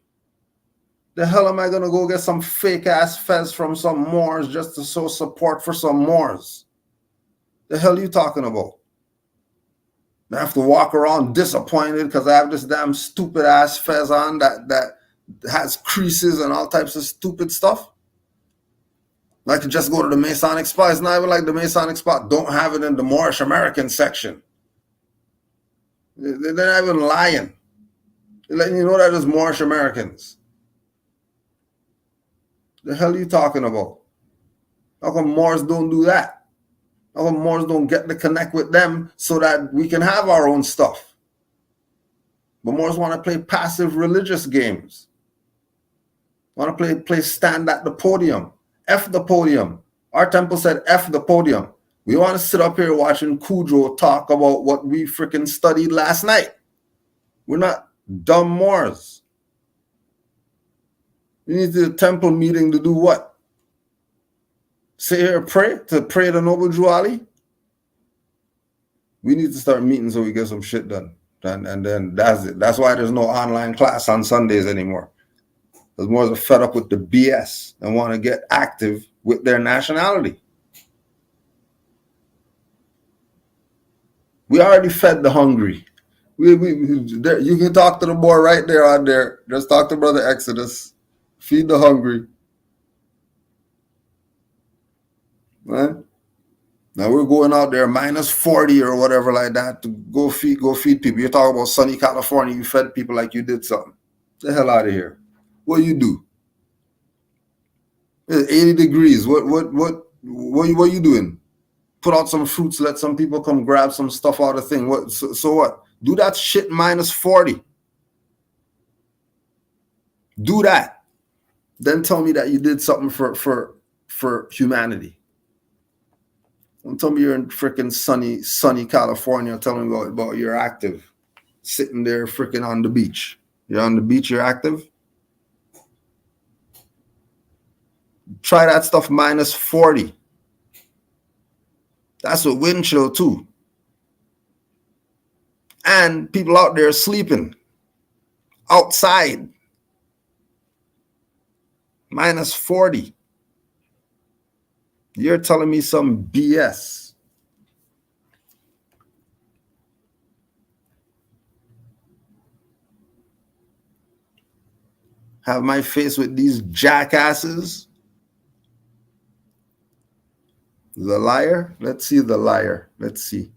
The hell am I gonna go get some fake ass fez from some Moors just to show support for some Moors? The hell are you talking about? I have to walk around disappointed because I have this damn stupid ass fez on that has creases and all types of stupid stuff. I could just go to the Masonic spot. It's not even like the Masonic spot don't have it in the Moorish American section. They're not even lying. They're letting you know that it's Moorish Americans. The hell are you talking about? How come Moors don't do that? How come Moors don't get to connect with them so that we can have our own stuff? But Moors want to play passive religious games. Want to play stand at the podium. F the podium. Our temple said F the podium. We want to sit up here watching Cujo talk about what we freaking studied last night. We're not dumb Moors. We need the temple meeting to do what? Sit here and pray? To pray to Noble Drew Ali? We need to start meeting so we get some shit done. And then that's it. That's why there's no online class on Sundays anymore. Because Moors are fed up with the BS and want to get active with their nationality. We already fed the hungry. You can talk to the boy right there on there. Just talk to Brother Exodus. Feed the hungry. Right? Now we're going out there minus 40 or whatever like that to go feed people. You're talking about sunny California. You fed people like you did something. Get the hell out of here. What you do? It's 80 degrees. What are you doing? Put out some fruits, let some people come grab some stuff out of the thing. What? So what? Do that shit minus 40. Do that. Then tell me that you did something for humanity. Don't tell me you're in freaking sunny California. Tell me about you're active. Sitting there freaking on the beach. You're on the beach, you're active. Try that stuff minus 40. That's with wind chill too. And people out there sleeping outside. Minus 40. You're telling me some BS. Have my face with these jackasses. The liar? Let's see the liar. Let's see.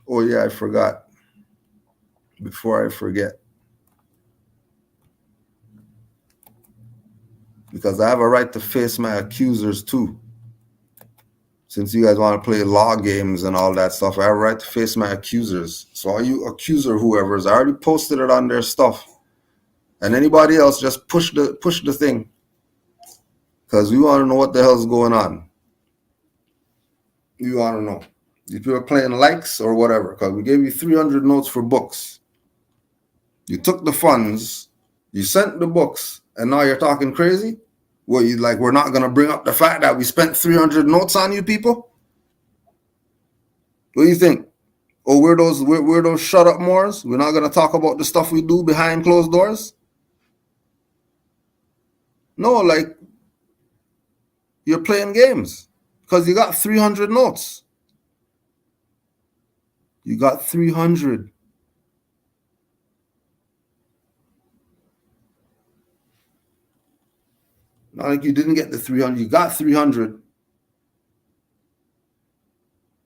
Oh yeah, I forgot. Before I forget. Because I have a right to face my accusers too. Since you guys want to play law games and all that stuff, I have a right to face my accusers. So all you accuser whoever's, I already posted it on their stuff. And anybody else, just push the thing. Because we want to know what the hell's going on. We want to know. If you're playing likes or whatever, because we gave you 300 notes for books. You took the funds, you sent the books, and now you're talking crazy? Well, you like, we're not going to bring up the fact that we spent 300 notes on you people? What do you think? Oh, we're those shut up Moors? We're not going to talk about the stuff we do behind closed doors? No, like, you're playing games because you got 300 notes. You got 300. Not like you didn't get the 300. You got 300.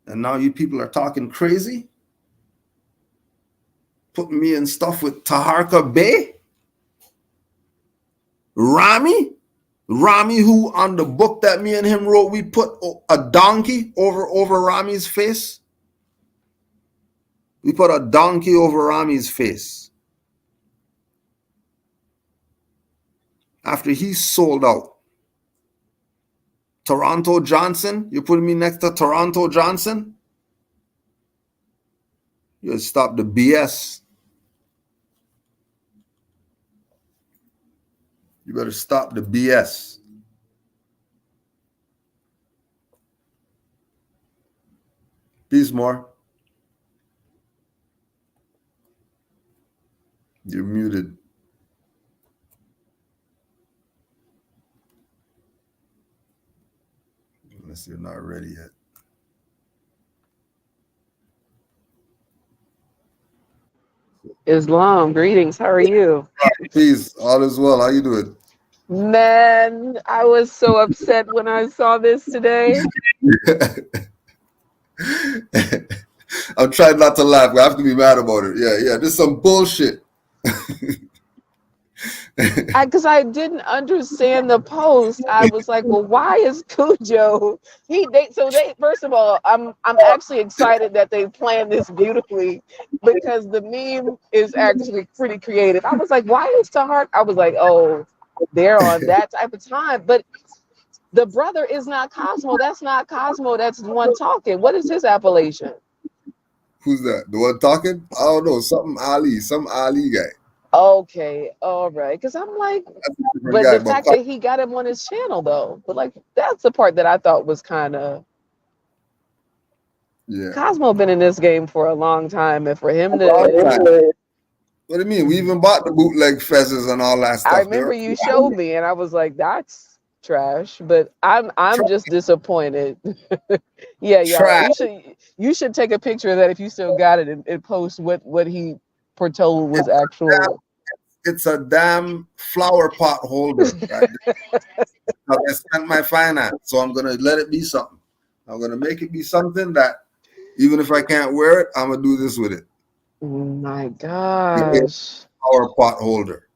And now you people are talking crazy? Putting me in stuff with Taharka Bey? Rami, who on the book that me and him wrote, we put a donkey over Rami's face. We put a donkey over Rami's face. after he sold out. Toronto Johnson, you're putting me next to Toronto Johnson? You gotta stop the BS. You better stop the BS. Peace, Moor. You're muted. Unless you're not ready yet. Islam, greetings. How are you? Peace. All is well. How you doing? Man, I was so upset when I saw this today. I'm trying not to laugh. I have to be mad about it. Yeah. This is some bullshit. Because I didn't understand the post. I was like, well, why is Cujo? First of all, I'm actually excited that they planned this beautifully because the meme is actually pretty creative. I was like, why is Tahar? I was like, oh, they're on that type of time. But the brother is not Cosmo. That's not Cosmo. That's the one talking. What is his appellation? Who's that? The one talking? I don't know. Some Ali guy. Okay, all right. Because I'm like, but guy, the fact that he got him on his channel though, but like that's the part that I thought was kind of. Yeah. Cosmo been in this game for a long time, and for him to. What do you mean? We even bought the bootleg fezzes and all that stuff. I remember you showed me, and I was like, "That's trash." But I'm just disappointed. Yeah, y'all. You should take a picture of that if you still got it and post what he foretold was actual. It's a damn flower pot holder. Right? I spent my finance, so I'm gonna let it be something. I'm gonna make it be something that even if I can't wear it, I'm gonna do this with it. Oh my gosh. Flower pot holder.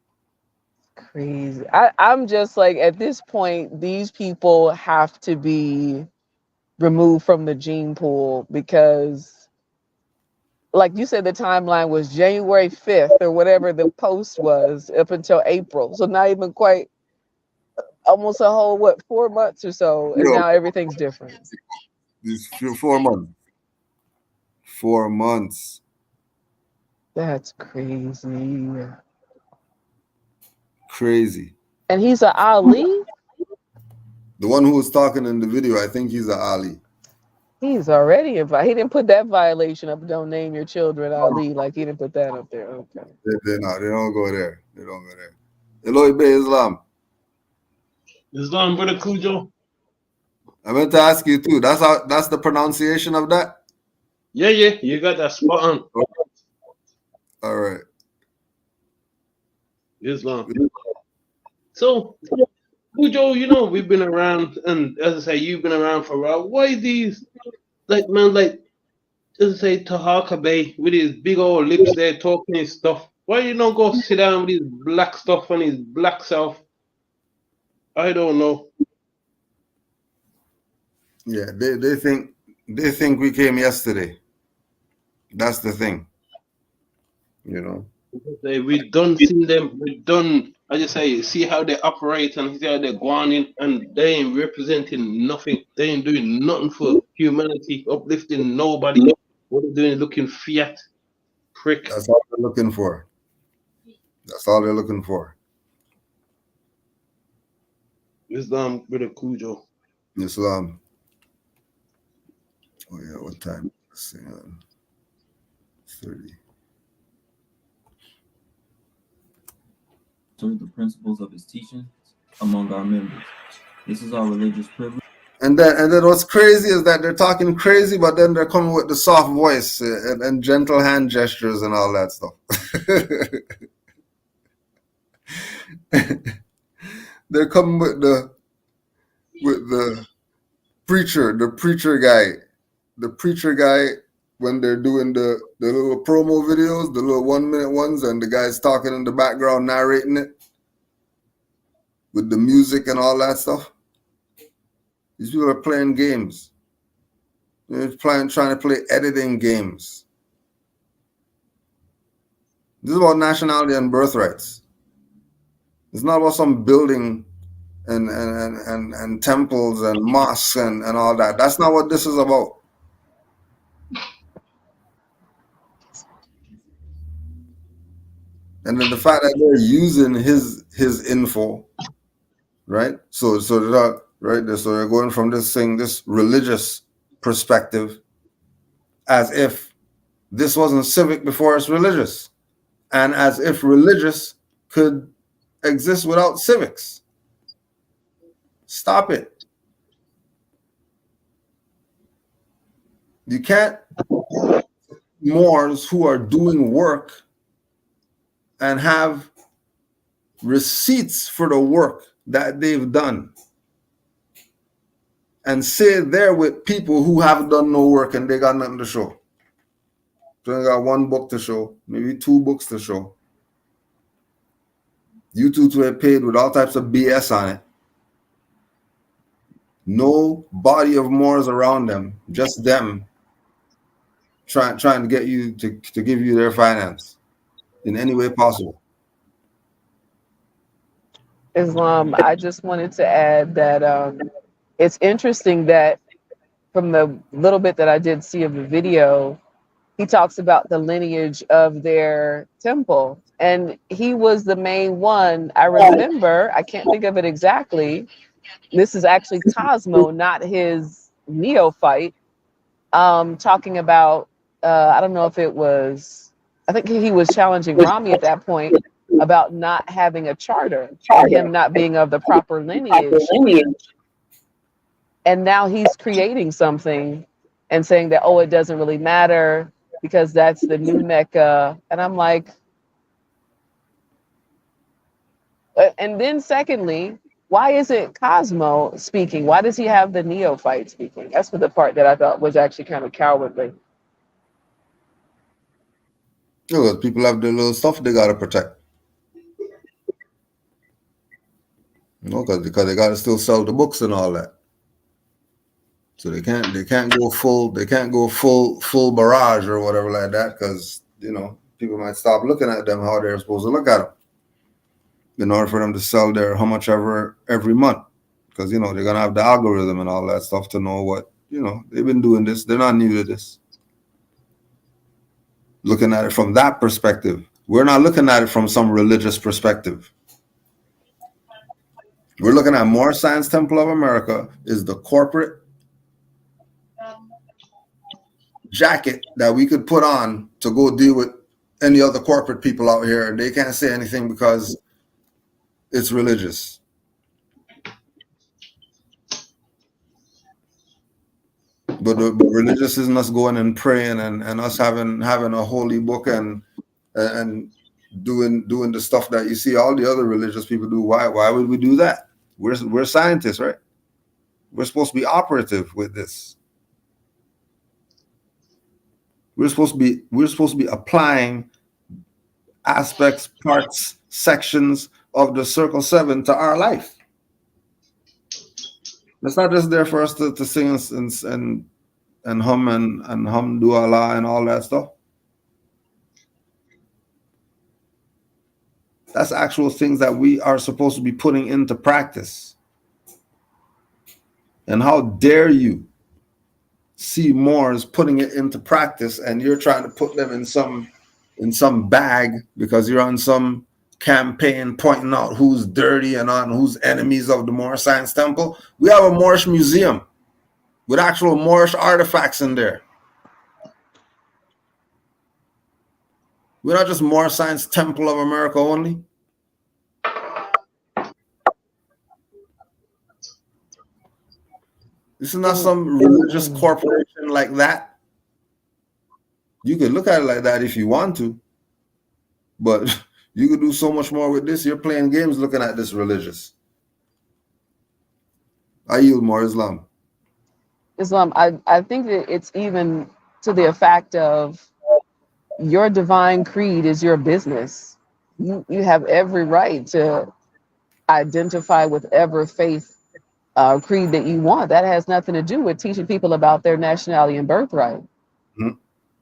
Crazy. I'm just like, at this point, these people have to be removed from the gene pool because, like you said, the timeline was January 5th or whatever the post was up until April. So not even quite, almost a whole, 4 months or so. And now everything's different. These 4 months. 4 months. That's crazy. Crazy. And he's an Ali? The one who was talking in the video, I think he's an Ali. He's already invited. He didn't put that violation up. Don't name your children Ali. Like he didn't put that up there. Okay. They don't go there. They don't go there. Hello, Ibe Islam. Islam, brother Cujo. I meant to ask you too. That's the pronunciation of that? Yeah, you got that spot on. All right. Islam. So, Cujo, we've been around, and as I say, you've been around for a while. Why these, as I say, Tahaka Bay with his big old lips there talking his stuff? Why you don't go sit down with his black stuff and his black self? I don't know. Yeah, they think we came yesterday. That's the thing. We done seen them. We done. I just say, see how they operate and see how they're going in, and they ain't representing nothing. They ain't doing nothing for humanity, uplifting nobody. What they're doing is looking fiat, prick. That's all they're looking for. That's all they're looking for. Islam with a Cujo. Islam. Oh yeah, what time? Let's see, 30. The principles of his teaching among our members. This is our religious privilege. And then what's crazy is that they're talking crazy, but then they're coming with the soft voice and gentle hand gestures and all that stuff. They're coming with the preacher guy when they're doing the little promo videos, the little 1 minute ones, and the guy's talking in the background narrating it with the music and all that stuff. These people are playing games. They're trying to play editing games. This is about nationality and birthrights. It's not about some building and temples and mosques and all that. That's not what this is about. And then the fact that they're using his info, right? So they're right. So they're going from this religious perspective, as if this wasn't civic before it's religious, and as if religious could exist without civics. Stop it. You can't Moors who are doing work and have receipts for the work that they've done and say they're with people who have done no work and they got nothing to show. So they got one book to show, maybe 2 books to show. You two were paid with all types of BS on it. No body of Moors around them, just them trying to get you to give you their finance in any way possible. Islam, I just wanted to add that it's interesting that from the little bit that I did see of the video, he talks about the lineage of their temple. And he was the main one. I remember, I can't think of it exactly. This is actually Cozmo, not his neophyte, talking about, I don't know if it was, I think he was challenging Rami at that point about not having a charter and him not being of the proper lineage. And now he's creating something and saying that, oh, it doesn't really matter because that's the new Mecca. And I'm like, and then secondly, why isn't Cosmo speaking? Why does he have the neophyte speaking? That's the part that I thought was actually kind of cowardly. Because people have their little stuff they gotta protect. You know, because they gotta still sell the books and all that. So they can't go full barrage or whatever like that, because you know people might stop looking at them how they're supposed to look at them in order for them to sell their how much ever every month, because you know they're gonna have the algorithm and all that stuff to know what, you know, they've been doing this. They're not new to this. Looking at it from that perspective, we're not looking at it from some religious perspective. We're looking at Moor Science Temple of America is the corporate jacket that we could put on to go deal with any other corporate people out here, and they can't say anything because it's religious. But religious isn't us going and praying and us having a holy book and doing the stuff that you see all the other religious people do. Why would we do that? We're scientists, right? We're supposed to be operative with this. We're supposed to be applying aspects, parts, sections of the Circle 7 to our life. It's not just there for us to sing and hum and hum do Allah and all that stuff. That's actual things that we are supposed to be putting into practice. And how dare you see Moors putting it into practice, and you're trying to put them in some bag because you're on some campaign pointing out who's dirty and on who's enemies of the Moor Science Temple. We have a Moorish museum with actual Moorish artifacts in there. We're not just Moor Science Temple of America only. This is not some religious corporation like that. You could look at it like that if you want to, but you could do so much more with this. You're playing games looking at this religious. I yield more. Islam. I think that it's even to the fact of your divine creed is your business. You have every right to identify with whatever faith creed that you want. That has nothing to do with teaching people about their nationality and birthright. Mm-hmm.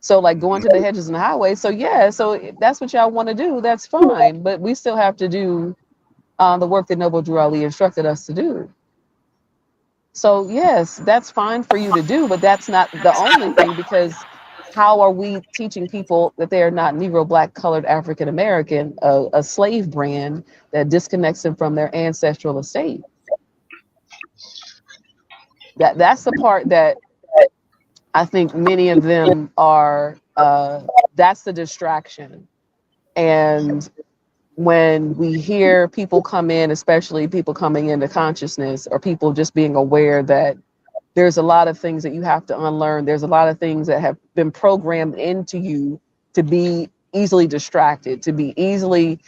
So like going to the hedges and highways. So yeah, so that's what y'all want to do. That's fine. But we still have to do the work that Noble Drew Ali instructed us to do. So yes, that's fine for you to do, but that's not the only thing, because how are we teaching people that they are not Negro, Black, colored, African American, a slave brand that disconnects them from their ancestral estate? That's the part that I think many of them are. That's the distraction. And when we hear people come in, especially people coming into consciousness, or people just being aware that there's a lot of things that you have to unlearn. There's a lot of things that have been programmed into you to be easily distracted, to be easily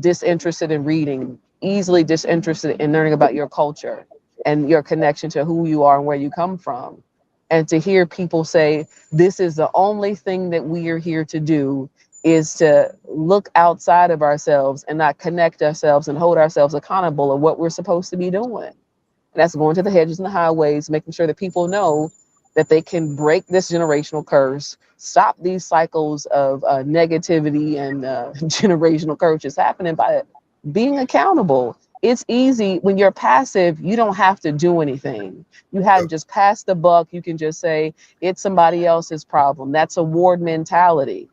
disinterested in reading, easily disinterested in learning about your culture and your connection to who you are and where you come from. And to hear people say, this is the only thing that we are here to do, is to look outside of ourselves and not connect ourselves and hold ourselves accountable of what we're supposed to be doing. And that's going to the hedges and the highways, making sure that people know that they can break this generational curse, stop these cycles of negativity and generational curses happening by being accountable. It's easy when you're passive, you don't have to do anything. You have just passed the buck. You can just say it's somebody else's problem. That's a ward mentality.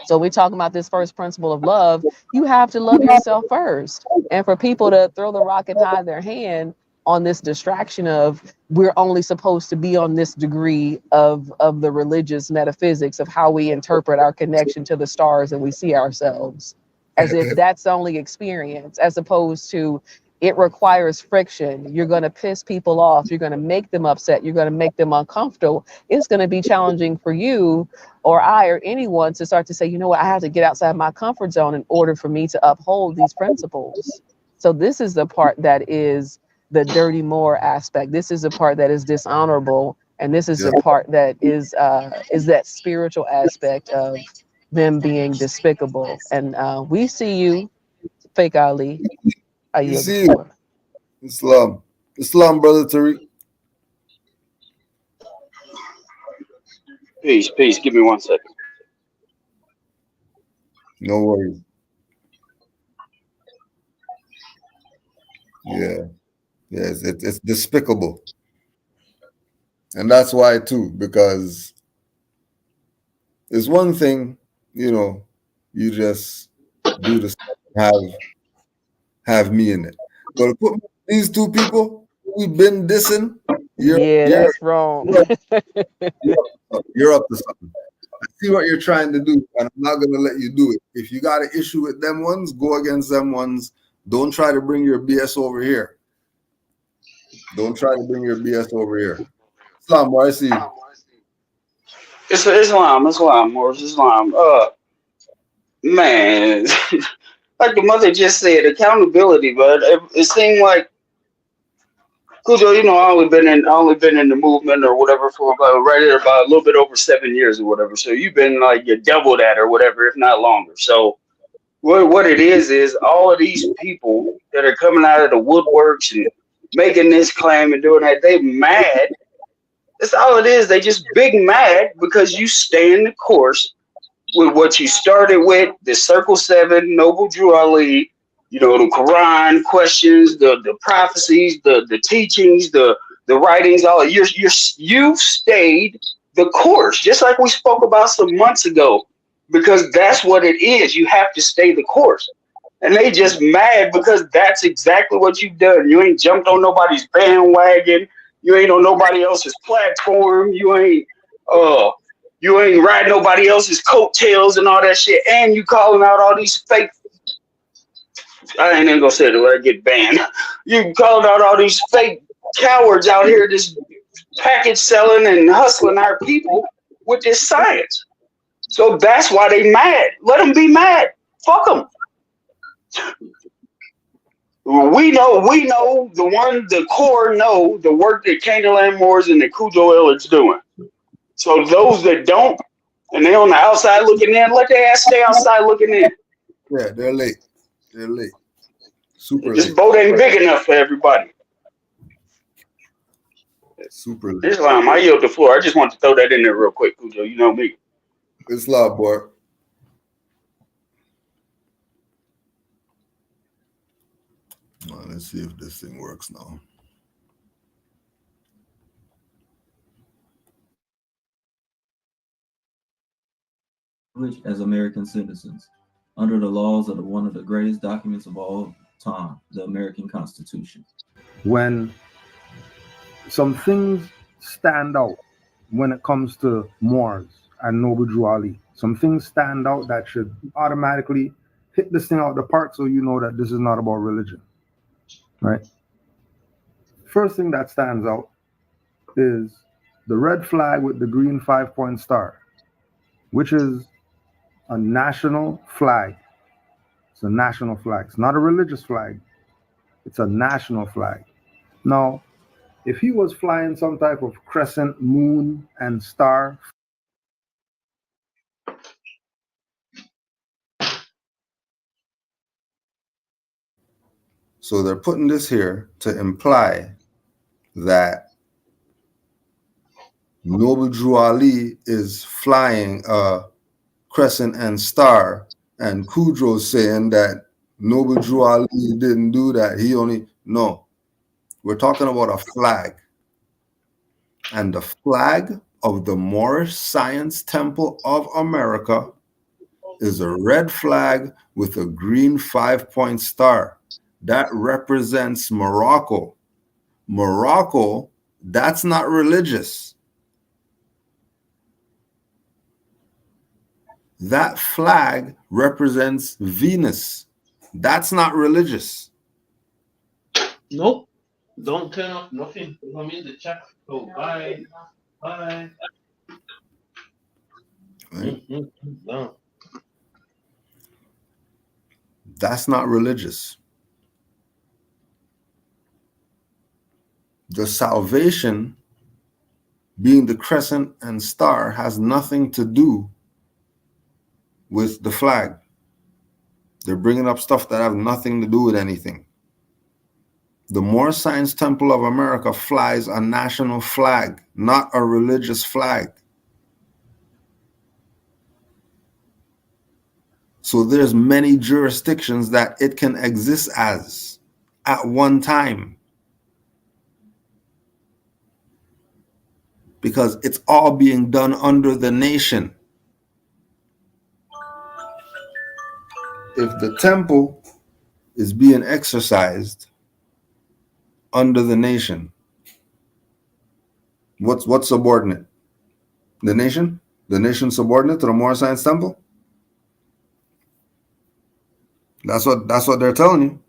So we're talking about this first principle of love. You have to love yourself first. And for people to throw the rock and hide their hand on this distraction of we're only supposed to be on this degree of the religious metaphysics of how we interpret our connection to the stars and we see ourselves, as if that's the only experience, as opposed to it requires friction. You're going to piss people off. You're going to make them upset. You're going to make them uncomfortable. It's going to be challenging for you or I or anyone to start to say, you know what, I have to get outside my comfort zone in order for me to uphold these principles. So this is the part that is the dirty Moor aspect. This is the part that is dishonorable. And this is the part that is that spiritual aspect of them being despicable. And we see you, Fake Ali. You see it. Islam. Islam, brother Tariq. Peace, peace. Give me 1 second. No worries. Yeah. Yes, it's despicable. And that's why too, because it's one thing, you know, you just do this, have me in it. But put these two people we've been dissing, that's wrong. You're up to something. I see what you're trying to do, and I'm not gonna let you do it. If you got an issue with them ones, go against them ones. Don't try to bring your BS over here. Don't try to bring your BS over here. Islam, where I see you. It's Islam, or it's Islam. Man, like the mother just said, accountability, but it seemed like Cujo, you know, I only been in the movement or whatever for about a little bit over 7 years or whatever. So you've been like you double that or whatever, if not longer. So what it is all of these people that are coming out of the woodworks and making this claim and doing that, they mad. That's all it is. They just big mad because you stay in the course with what you started with, the Circle 7, Noble Drew Ali, you know, the Quran questions, the prophecies, the teachings, the writings, all you've stayed the course, just like we spoke about some months ago, because that's what it is. You have to stay the course. And they just mad because that's exactly what you've done. You ain't jumped on nobody's bandwagon. You ain't on nobody else's platform. You ain't riding nobody else's coattails and all that shit. And you calling out all these fake. I ain't even gonna say it when I get banned. You calling out all these fake cowards out here, this package selling and hustling our people with this science. So that's why they mad. Let them be mad. Fuck them. We know the core know the work that Canaanland Moors and the Cujo Illard's doing. So those that don't, and they on the outside looking in, let their ass stay outside looking in. Yeah, they're late. They're late. Super this late. boat ain't big enough for everybody. Super late. Islam, I yield the floor. I just want to throw that in there real quick, Cujo. You know me. Islam, boy. me see if this thing works now. Which, as American citizens, under the laws of one of the greatest documents of all time, the American Constitution. When some things stand out when it comes to Moors and Noble Drew Ali, some things stand out that should automatically hit this thing out the park so you know that this is not about religion, right? First thing that stands out is the red flag with the green 5-point star, which is a national flag. It's a national flag. It's not a religious flag. It's a national flag. Now, if he was flying some type of crescent, moon, and star, So they're putting this here to imply that Noble Drew Ali is flying a crescent and star, and Kudro's saying that Noble Drew Ali didn't do that. He only, no. We're talking about a flag. And the flag of the Moorish Science Temple of America is a red flag with a green 5-point star. That represents Morocco. Morocco, that's not religious. That flag represents Venus. That's not religious. Nope. Don't turn off nothing. I'm in the chat. Oh, bye. Bye. Right? No. That's not religious. The salvation being the crescent and star has nothing to do with the flag. They're bringing up stuff that have nothing to do with anything. The Moor Science Temple of America flies a national flag, not a religious flag. So there's many jurisdictions that it can exist as at one time, because it's all being done under the nation. If the temple is being exercised under the nation, what's subordinate? The nation? The nation subordinate to the Moor Science Temple? That's what they're telling you.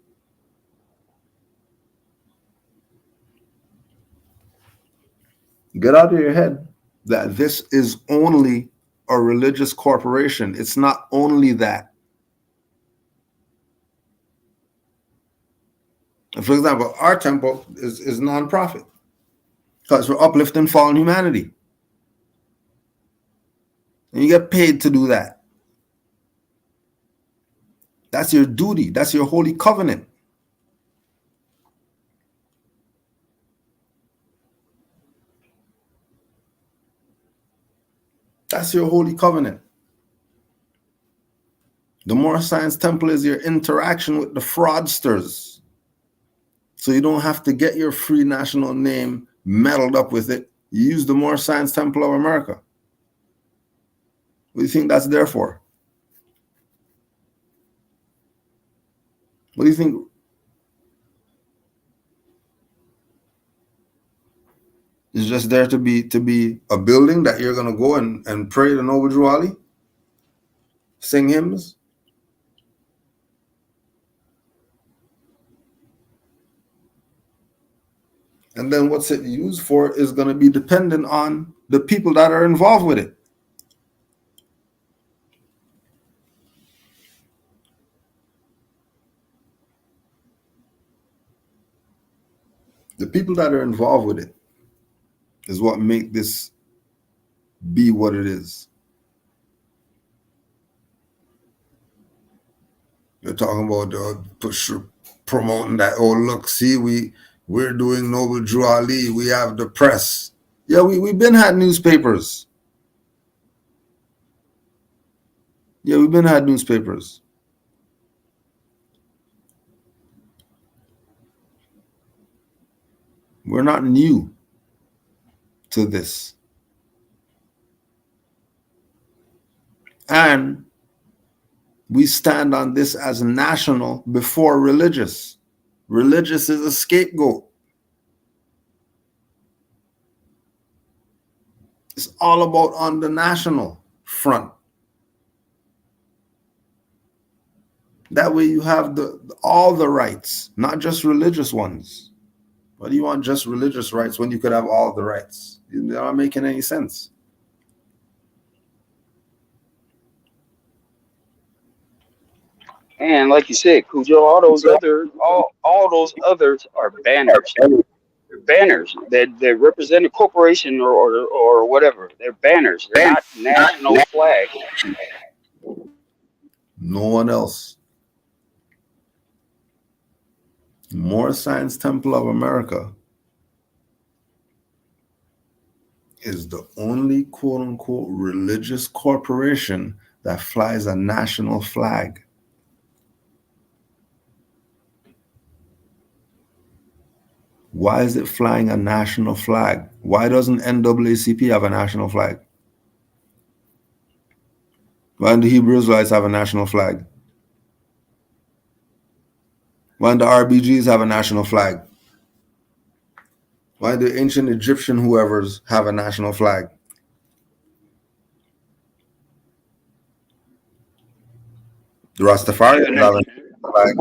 Get out of your head that this is only a religious corporation. It's not only that. For example, our temple is non-profit because we're uplifting fallen humanity. And you get paid to do that. That's your duty. That's your holy covenant. That's your holy covenant. The Moor Science Temple is your interaction with the fraudsters. So you don't have to get your free national name meddled up with it. You use the Moor Science Temple of America. What do you think that's there for? What do you think? It's just there to be a building that you're gonna go and pray to Noble Drew Ali? Sing hymns? And then what's it used for is going to be dependent on the people that are involved with it. The people that are involved with it is what make this be what it is. They're talking about promoting that, oh, look, see, we're doing Noble Drew Ali. We have the press. Yeah, we've been had newspapers. Yeah, we've been had newspapers. We're not new to this. And we stand on this as national before religious. Religious is a scapegoat. It's all about on the national front. That way you have all the rights, not just religious ones. Why do you want just religious rights when you could have all the rights? They're not making any sense. And like you said, Cujo, all those others are banners. They're banners that represent a corporation or whatever. They're banners. They're not national flags. No one else. Moor Science Temple of America is the only quote-unquote religious corporation that flies a national flag. Why is it flying a national flag? Why doesn't NAACP have a national flag? Why do the Hebrew Israelites have a national flag? Why do the RBGs have a national flag? Why do ancient Egyptian whoever's have a national flag? The Rastafarians have a national flag.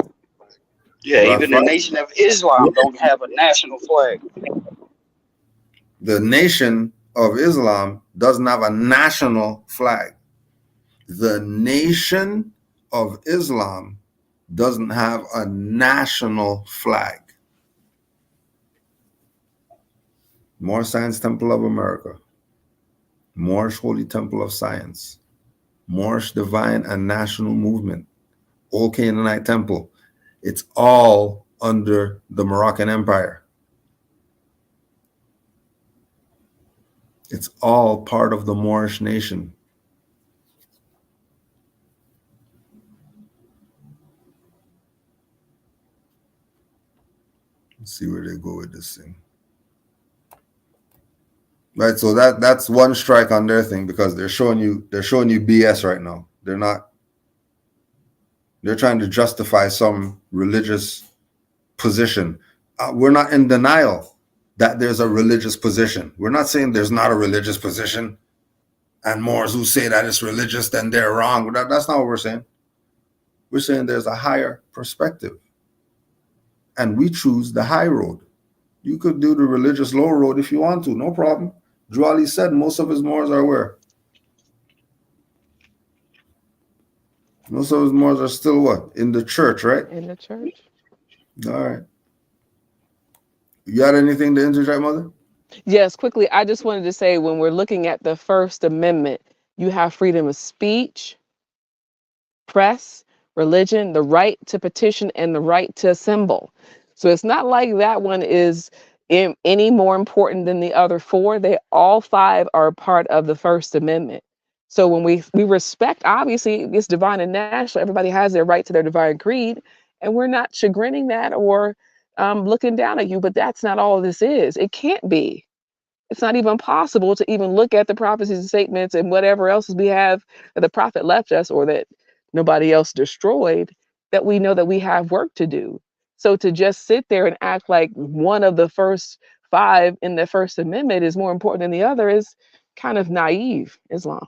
Yeah, even the Nation of Islam don't have a national flag. The Nation of Islam doesn't have a national flag. The Nation of Islam doesn't have a national flag. Moor Science Temple of America, Moorish Holy Temple of Science, Moorish Divine and National Movement, Old Canaanite Temple. It's all under the Moroccan Empire. It's all part of the Moorish nation. Let's see where they go with this thing. Right, so that's one strike on their thing because they're showing you BS right now. They're trying to justify some religious position. We're not in denial that there's a religious position. We're not saying there's not a religious position, and Moors who say that it's religious, then they're wrong. That's not what we're saying. We're saying there's a higher perspective, and we choose the high road. You could do the religious low road if you want to, no problem. Drew Ali said most of his Moors are where? Most of his Moors are still what? In the church, right? In the church. All right. You got anything to interject, Mother? Yes, quickly. I just wanted to say when we're looking at the First Amendment, you have freedom of speech, press, religion, the right to petition, and the right to assemble. So it's not like that one is any more important than the other four. They all five are part of the First Amendment. So when we respect, obviously, it's divine and national. Everybody has their right to their divine creed, and we're not chagrining that or looking down at you. But that's not all this is. It can't be. It's not even possible to even look at the prophecies and statements and whatever else we have that the prophet left us or that nobody else destroyed, that we know that we have work to do. So to just sit there and act like one of the first five in the First Amendment is more important than the other is kind of naive Islam.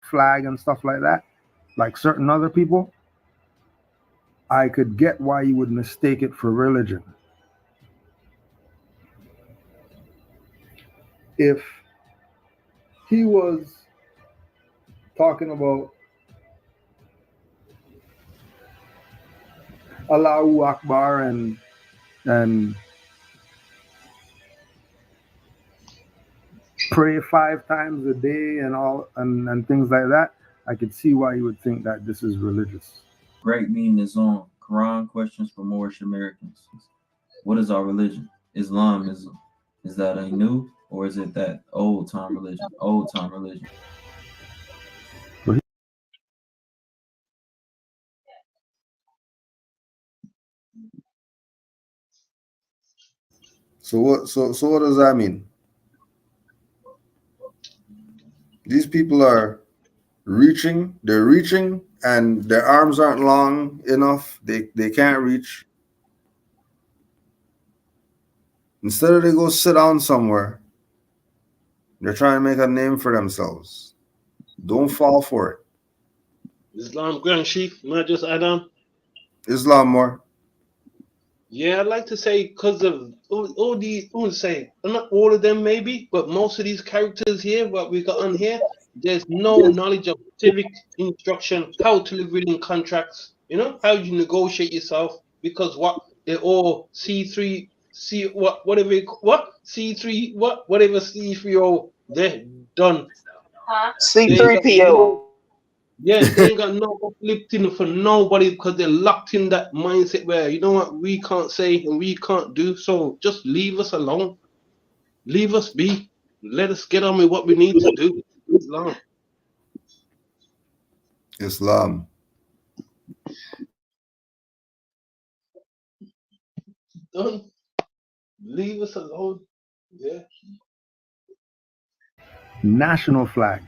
Flag and stuff like that, like certain other people, I could get why you would mistake it for religion. If he was talking about Allahu Akbar and pray 5 times a day and all and things like that, I could see why you would think that this is religious. Great meeting is on. Quran questions for Moorish Americans. What is our religion? Islamism. Is that a new or is it that old time religion? Old time religion. So what? So what does that mean? These people are reaching. They're reaching, and their arms aren't long enough. They can't reach. Instead of they go sit down somewhere, they're trying to make a name for themselves. Don't fall for it. Islam Grand Chief, not just add on. Islam more. Yeah, I'd like to say because of all these, I would say not all of them maybe, but most of these characters here, what we got on here, there's no knowledge of civic instruction, how to live within contracts, how you negotiate yourself, because what they're all C3, C what whatever what C3 whatever C3O they're done. They ain't got no. C3PO. Yeah, they ain't got no uplifting for nobody because they're locked in that mindset where you know what we can't say and we can't do. So just leave us alone, leave us be, let us get on with what we need to do. Islam. Islam. Done. Leave us alone. Yeah. National flag.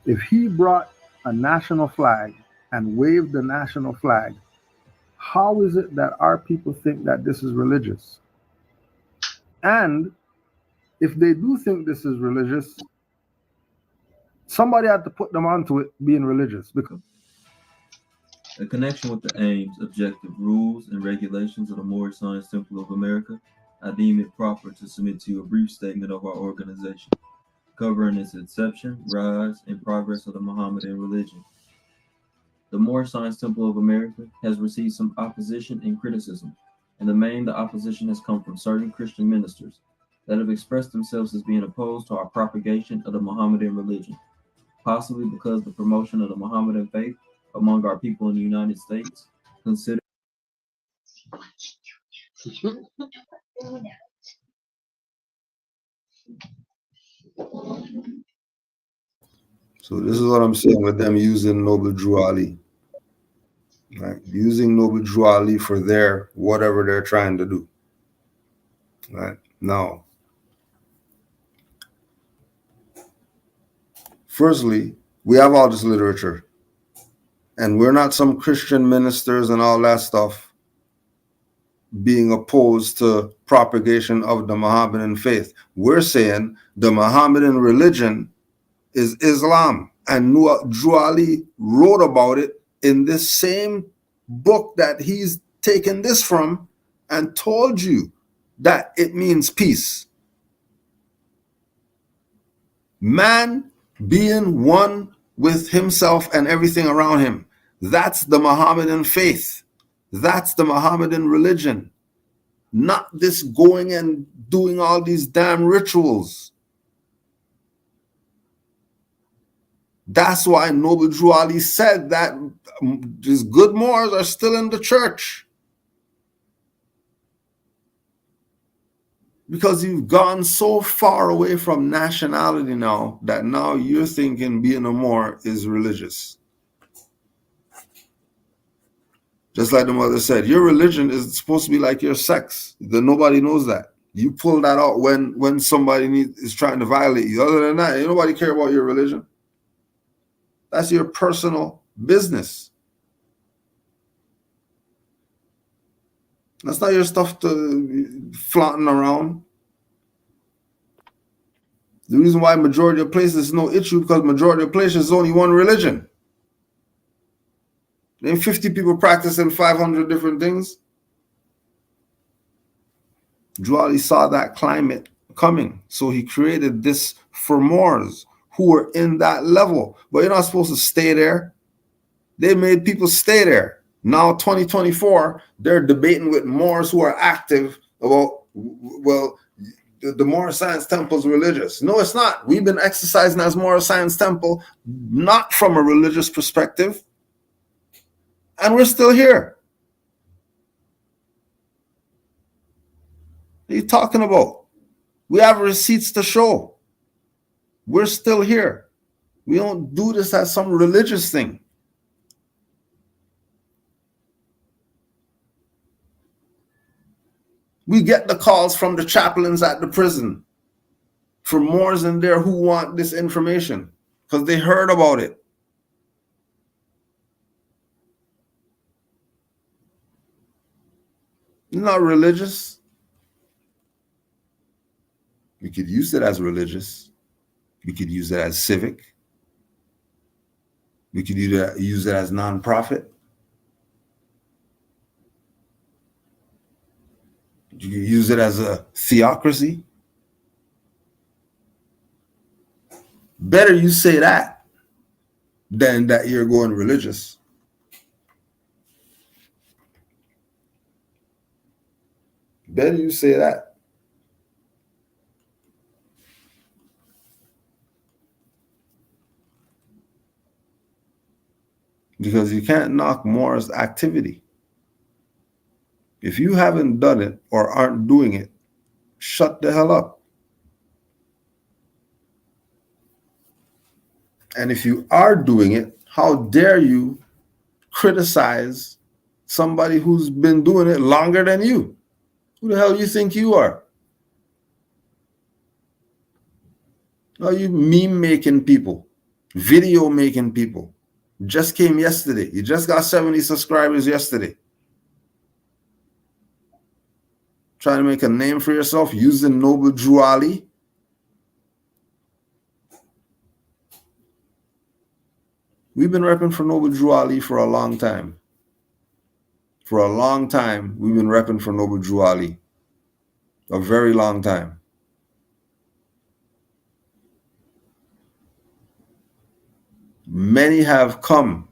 If he brought a national flag and waved the national flag, how is it that our people think that this is religious? And if they do think this is religious, somebody had to put them onto it being religious. Because in connection with the aims, objective, rules, and regulations of the Moor Science Temple of America, I deem it proper to submit to you a brief statement of our organization, covering its inception, rise, and progress of the Mohammedan religion. The Moor Science Temple of America has received some opposition and criticism. In the main, the opposition has come from certain Christian ministers that have expressed themselves as being opposed to our propagation of the Mohammedan religion, possibly because the promotion of the Mohammedan faith among our people in the United States consider. So this is what I'm saying with them using Noble Drew Ali. Right? Using Noble Drew Ali for their whatever they're trying to do. Right? Now, firstly, we have all this literature. And we're not some Christian ministers and all that stuff being opposed to propagation of the Mohammedan faith. We're saying the Mohammedan religion is Islam. And Drew Ali wrote about it in this same book that he's taken this from and told you that it means peace. Man being one with himself and everything around him. That's the Mohammedan faith. That's the Mohammedan religion. Not this going and doing all these damn rituals. That's why Noble Drew Ali said that these good Moors are still in the church. Because you've gone so far away from nationality now that now you're thinking being a Moor is religious. Just like the mother said, your religion is supposed to be like your sex. Nobody knows that. You pull that out when somebody is trying to violate you. Other than that, ain't nobody care about your religion. That's your personal business. That's not your stuff to flaunting around. The reason why majority of places is no issue because majority of places is only one religion. Then 50 people practicing 500 different things. Drew Ali saw that climate coming, so he created this for Moors who were in that level. But you're not supposed to stay there. They made people stay there. Now, 2024, they're debating with Moors who are active about, well, the Moor Science Temple is religious. No, it's not. We've been exercising as Moor Science Temple, not from a religious perspective. And we're still here. What are you talking about? We have receipts to show. We're still here. We don't do this as some religious thing. We get the calls from the chaplains at the prison for Moors in there who want this information because they heard about it. Not religious. We could use it as religious. We could use it as civic. We could use it as nonprofit. You could use it as a theocracy. Better you say that than that you're going religious. Better you say that. Because you can't knock Moor's activity. If you haven't done it or aren't doing it, shut the hell up. And if you are doing it, how dare you criticize somebody who's been doing it longer than you? Who the hell you think you are? Are you meme making people, video making people? Just came yesterday. You just got 70 subscribers yesterday. Trying to make a name for yourself using Noble Drew Ali. We've been repping for Noble Drew Ali for a long time. For a long time, we've been repping for Noble Drew Ali. A very long time. Many have come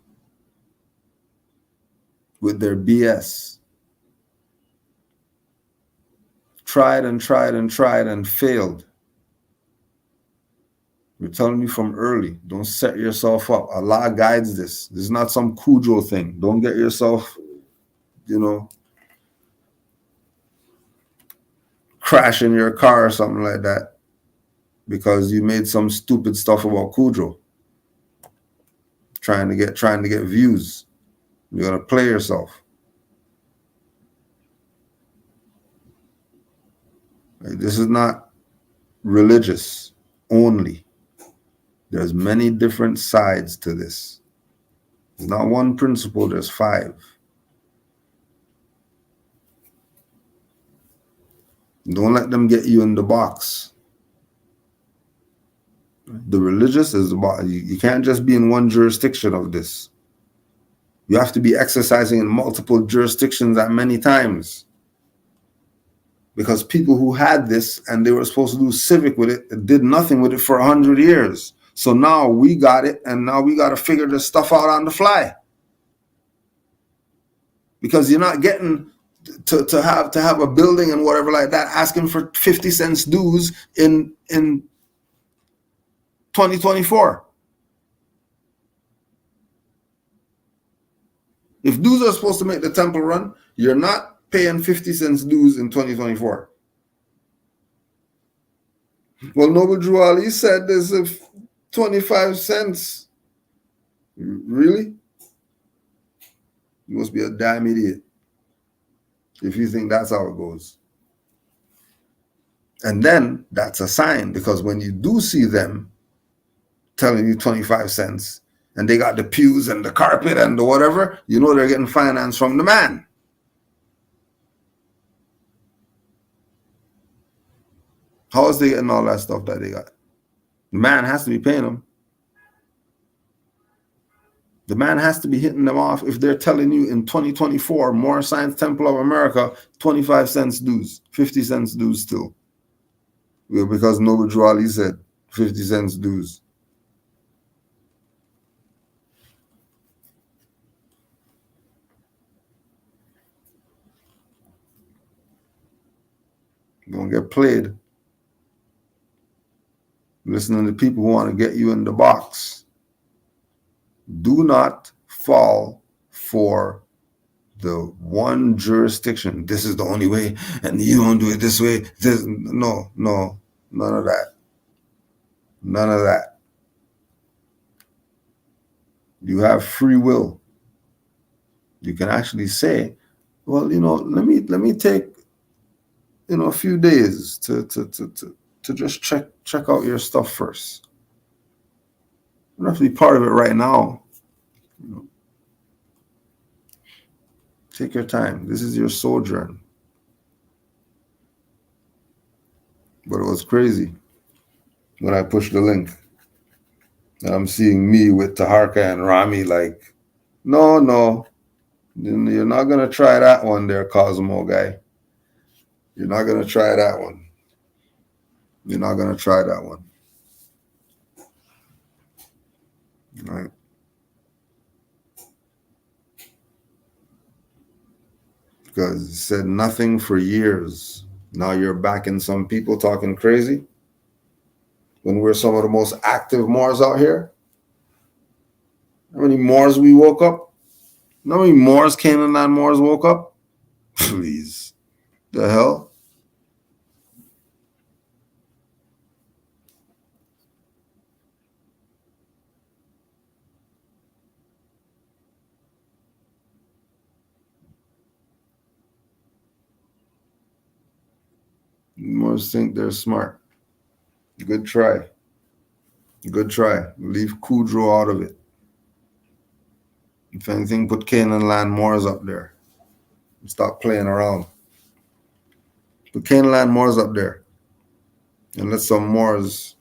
with their BS. Tried and tried and tried and failed. We're telling you from early, don't set yourself up. Allah guides this. This is not some Cujo thing. Don't get yourself, crash in your car or something like that because you made some stupid stuff about Cujo. Trying to get views. You're gonna play yourself. This is not religious only. There's many different sides to this. There's not one principle, there's 5. Don't let them get you in the box. The religious is about, you can't just be in one jurisdiction of this. You have to be exercising in multiple jurisdictions at many times. Because people who had this and they were supposed to do civic with it did nothing with it for 100 years. So now we got it, and now we got to figure this stuff out on the fly. Because you're not getting to have a building and whatever like that asking for 50 cents dues in 2024. If dues are supposed to make the temple run, you're not paying 50 cents dues in 2024. Well, Noble Drew Ali said there's 25 cents. Really? You must be a damn idiot if you think that's how it goes. And then that's a sign, because when you do see them telling you 25 cents and they got the pews and the carpet and the whatever, you know they're getting finance from the man. How is they getting all that stuff that they got? The man has to be paying them. The man has to be hitting them off if they're telling you in 2024, Moor Science Temple of America, 25 cents dues, 50 cents dues still. Well, because Noble Drew Ali said 50 cents dues. Don't get played. Listening to people who want to get you in the box. Do not fall for the one jurisdiction. This is the only way, and you don't do it this way. No, none of that. None of that. You have free will. You can actually say, well, let me take a few days to just check out your stuff first. You don't have to be part of it right now. Take your time. This is your sojourn. But it was crazy when I pushed the link. And I'm seeing me with Taharka and Rami like, no, you're not going to try that one there, Cozmo guy. You're not going to try that one. You're not going to try that one. Right? Because it said nothing for years. Now you're backing some people talking crazy when we're some of the most active Moors out here. How many Moors we woke up? How many Moors, Canaanland Moors woke up? Please. The hell? Moors think they're smart. Good try. Good try. Leave Kudro out of it. If anything, put Canaanland Moors up there. Stop playing around. Put Canaanland Moors up there. And let some Moors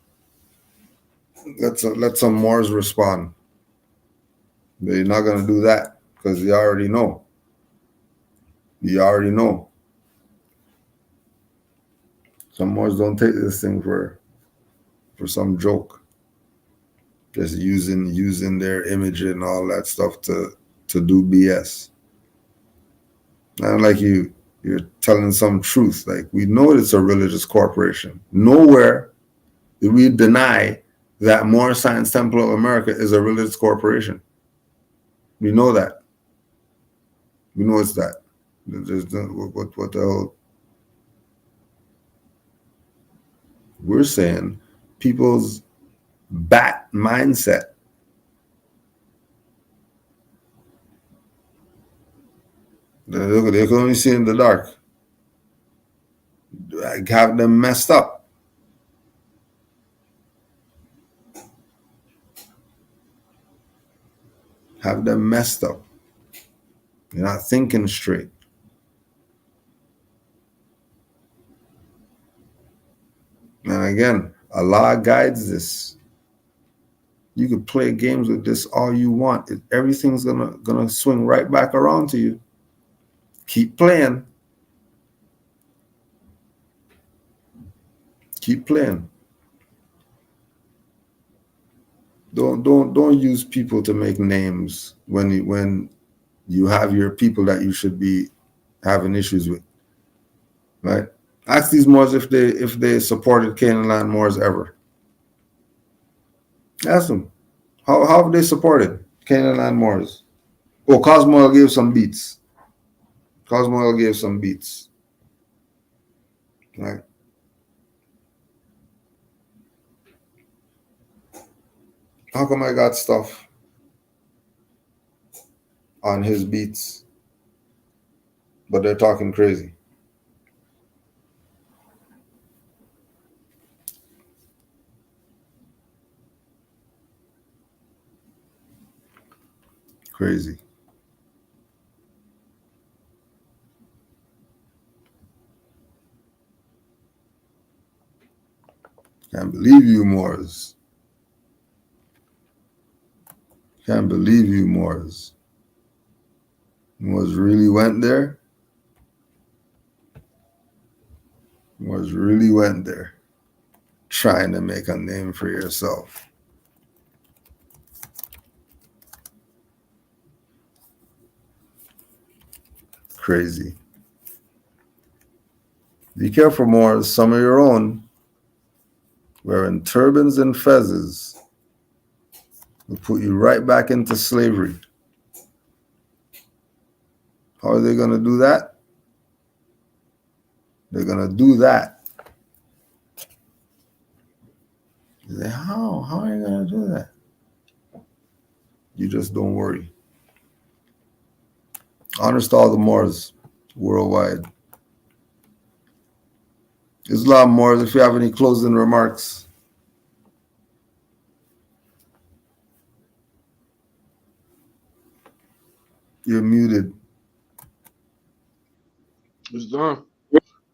respond. But you're not gonna do that because you already know. You already know. Some Moors don't take this thing for some joke. Just using their image and all that stuff to do BS. Not like you're telling some truth. Like, we know it's a religious corporation. Nowhere do we deny that Moor Science Temple of America is a religious corporation. We know that. We know it's that. There's what the hell? We're saying people's bat mindset. They can only see in the dark. I have them messed up. Have them messed up. You're not thinking straight. And again, Allah guides this. You could play games with this all you want. Everything's gonna swing right back around to you. Keep playing. Keep playing. Don't use people to make names when you have your people that you should be having issues with. Right? Ask these Moors if they supported Canaanland Moors ever. Ask them. How have they supported Canaanland Moors? Oh, Cosmo gave some beats. Cosmo gave some beats. Right? How come I got stuff on his beats, but they're talking crazy? Crazy. Can't believe you, Moors. Can't believe you, Moors. Moors really went there. Moors really went there, trying to make a name for yourself. Crazy. Be careful, Moors. Some of your own wearing turbans and fezzes will put you right back into slavery. How are they going to do that? They're going to do that. You say, how? How are you going to do that? You just don't worry. Honors to all the Moors worldwide. Islam Moors, if you have any closing remarks. You're muted. Islam.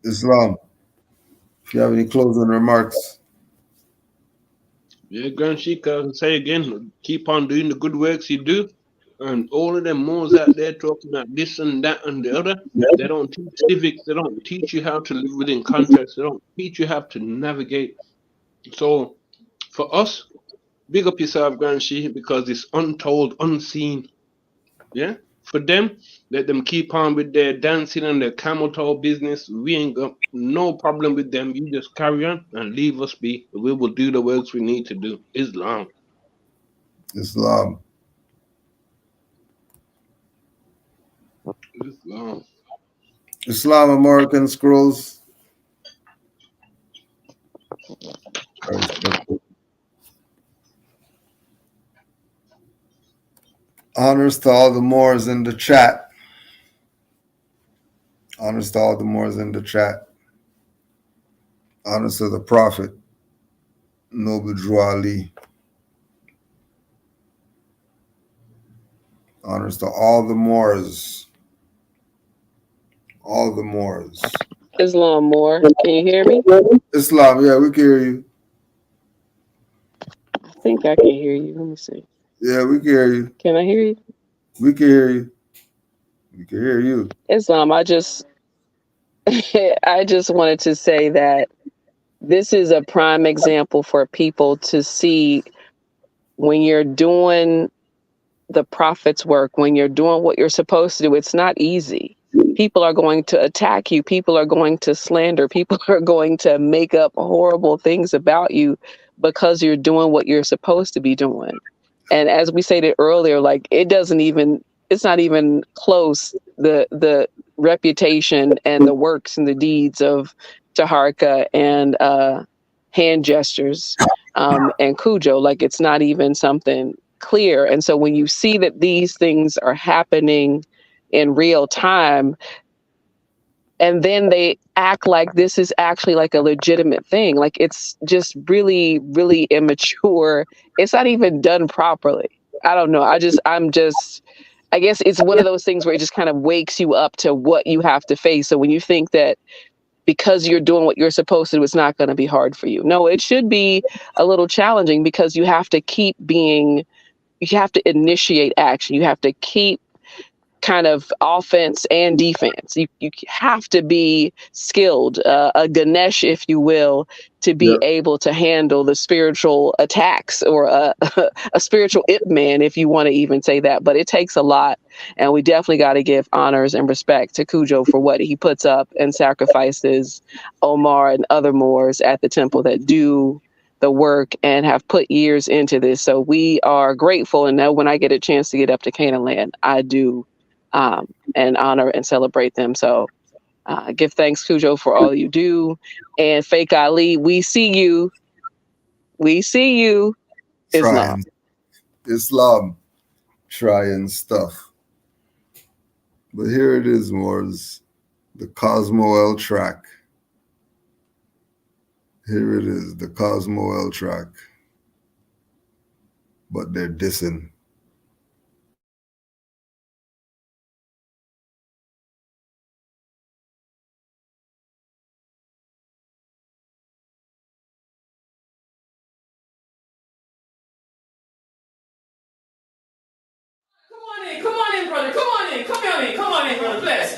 Islam, if you have any closing remarks. Yeah, Grand Sheik, I can say again, keep on doing the good works you do. And all of them Moors out there talking about this and that and the other, they don't teach civics, they don't teach you how to live within context, they don't teach you how to navigate. So for us, big up yourself, Grand Sheik, because it's untold, unseen. Yeah? For them, let them keep on with their dancing and their camel toe business. We ain't got no problem with them. You just carry on and leave us be. We will do the works we need to do. Islam. Islam. Islam. Islam American Scrolls. Honors to all the Moors in the chat. Honors to all the Moors in the chat. Honors to the Prophet, Noble Drew Ali. Honors to all the Moors. All the Moors. Islam Moor, can you hear me? Islam, yeah, we can hear you. I think I can hear you. Let me see. Yeah, we can hear you. Can I hear you? We can hear you. We can hear you. Islam, I just wanted to say that this is a prime example for people to see when you're doing the Prophet's work, when you're doing what you're supposed to do. It's not easy. People are going to attack you. People are going to slander. People are going to make up horrible things about you because you're doing what you're supposed to be doing. And as we stated earlier, like it's not even close. The reputation and the works and the deeds of Taharka and hand gestures and Cujo, like it's not even something clear. And so when you see that these things are happening in real time, and then they act like this is actually like a legitimate thing, like it's just really, really immature. It's not even done properly. I don't know. I guess it's one of those things where it just kind of wakes you up to what you have to face. So when you think that because you're doing what you're supposed to do, it's not going to be hard for you. No, it should be a little challenging because you have to initiate action. You have to keep kind of offense and defense. You have to be skilled, a Ganesh, if you will, to be able to handle the spiritual attacks, or a spiritual Ip Man, if you want to even say that. But it takes a lot, and we definitely got to give honors and respect to Cujo for what he puts up and sacrifices Omar and other Moors at the temple that do the work and have put years into this. So we are grateful, and know when I get a chance to get up to Canaanland, I do and honor and celebrate them. So give thanks, Cujo, for all you do. And Fake Ali, we see you. We see you. Islam. Islam. Trying stuff. But here it is, Moors. The Cozmo L track. Here it is, the Cozmo L track. But they're dissing. Come on in, brother. Come on in, brother. Bless.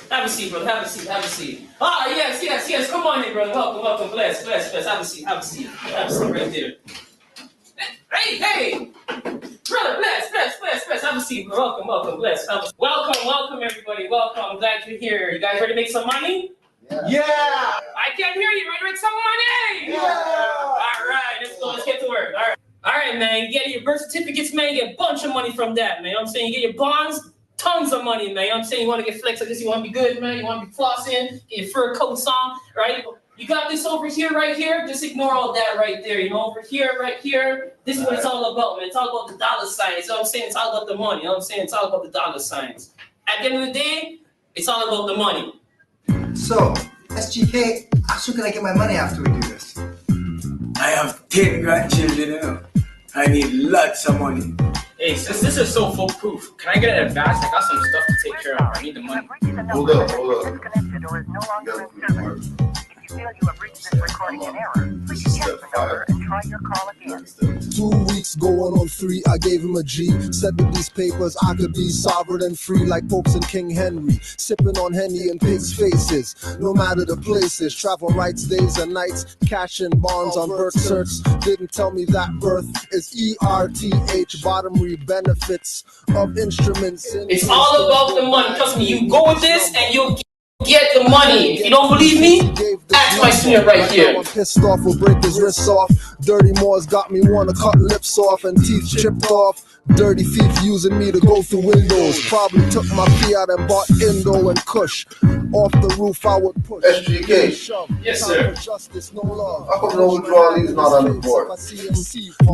Have a seat, brother. Have a seat. Ah, yes. Come on in, brother. Welcome. Bless. Have a seat right there. Hey. Brother, bless. Have a seat, bro. Welcome. Bless. Welcome, everybody. Welcome. I'm glad you're here. You guys ready to make some money? Yeah. I can't hear you. Ready to make some money? Yeah. All right. Let's go. Let's get to work. All right, man. You get your birth certificates, man. You get a bunch of money from that, man. You know what I'm saying? You get your bonds, tons of money, man. You know what I'm saying? You want to get flex like this. You want to be good, man. You want to be flossing. Get your fur coats on, right? You got this over here, right here. Just ignore all that right there. You know, over here, right here. This is what it's all about, man. It's all about the dollar signs. You know what I'm saying? It's all about the money. You know what I'm saying? It's all about the dollar signs. At the end of the day, it's all about the money. So, SGK, how soon can I get my money after we do this? I have 10 grandchildren now. I need lots of money. Hey, since this is so foolproof, can I get an advance? I got some stuff to take care of. I need the money. Hold up. If you feel you have reached this recording in error, please check the number and try your call again. 2 weeks going on 3, I gave him a G. Said with these papers I could be sovereign and free like popes and King Henry. Sipping on Henny and pigs' faces. No matter the places, travel rights, days and nights. Cash and bonds on birth certs. Didn't tell me that birth is ERTH. Bottomry benefits of instruments. It's all about the money. Trust me, you go with this and you'll get the money. If you don't believe me, ask my student right here. I'm pissed off, will break his wrists off. Dirty Moore's got me wanna cut lips off and teeth chipped off. Dirty thief using me to go through windows. Probably took my fiat and bought Indo and Kush. Off the roof I would push. SGK. Yes, sir. Justice, no love. How come no withdrawal is not on the board?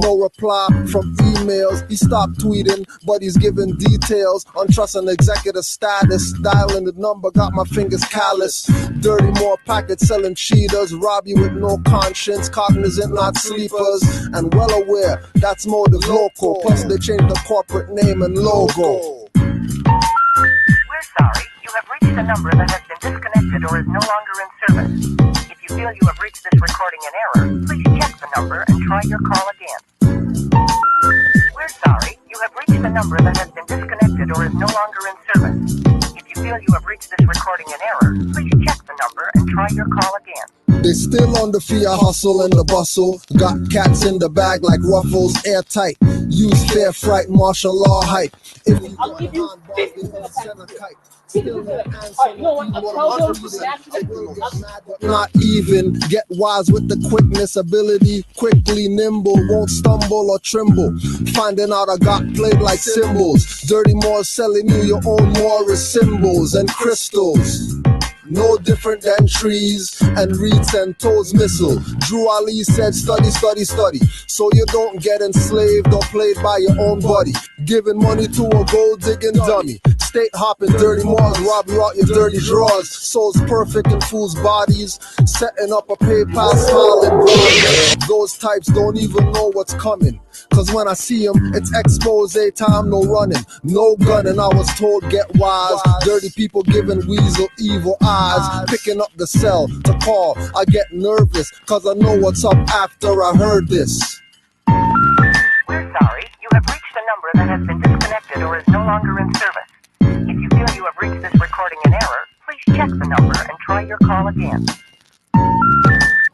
No reply from emails. He stopped tweeting, but he's giving details on trust and executive status. Dialing the number, got my fingers callous. Dirty Moore packets selling cheaters. Rob you with no conscience, cognizant, not sleepers. And well aware, that's motive local. Plus they changed the corporate name and logo. We're sorry, you have reached a number that has been disconnected or is no longer in service. If you feel you have reached this recording in error, please check the number and try your call again. We're sorry, you have reached a number that has been disconnected or is no longer in service. If you feel you have reached this recording in error, please check the number and try your call again. They still on the fiat hustle and the bustle. Got cats in the bag like ruffles, airtight. Use fair fright, martial law hype. If you I'll give you 50 not even, get wise with the quickness, ability, quickly nimble, won't stumble or tremble. Finding out I got played like cymbals. Dirty Moore selling you your own Morris symbols and crystals. No different than trees and reeds and toes missile. Drew Ali said study, study, study, so you don't get enslaved or played by your own buddy. Giving money to a gold digging dummy. State hopping, dirty Moors, rob you out your dirty drawers. Souls perfect in fools' bodies. Setting up a PayPal smiling broad. Those types don't even know what's coming. Cause when I see them, it's expose time, no running, no gunning. I was told get wise. Dirty people giving weasel evil eyes. Picking up the cell to call. I get nervous cause I know what's up after I heard this. We're sorry, you have reached a number that has been disconnected or is no longer in service. If you feel you have reached this recording in error, please check the number and try your call again.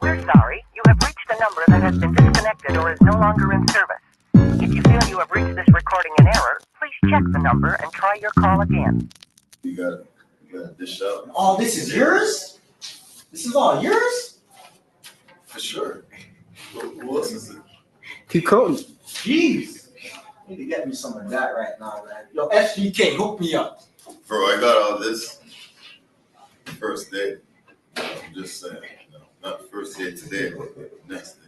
We're sorry, you have reached a number that has been disconnected or is no longer in service. If you feel you have reached this recording in error, please check the number and try your call again. You got this up. Oh, this is yours? This is all yours? For sure. Who else is it? Keep coding. Jeez. Need to get me some of that right now, man. Yo, SGK, hook me up. Bro, I got all this first day. I'm just saying, not the first day today, but next day.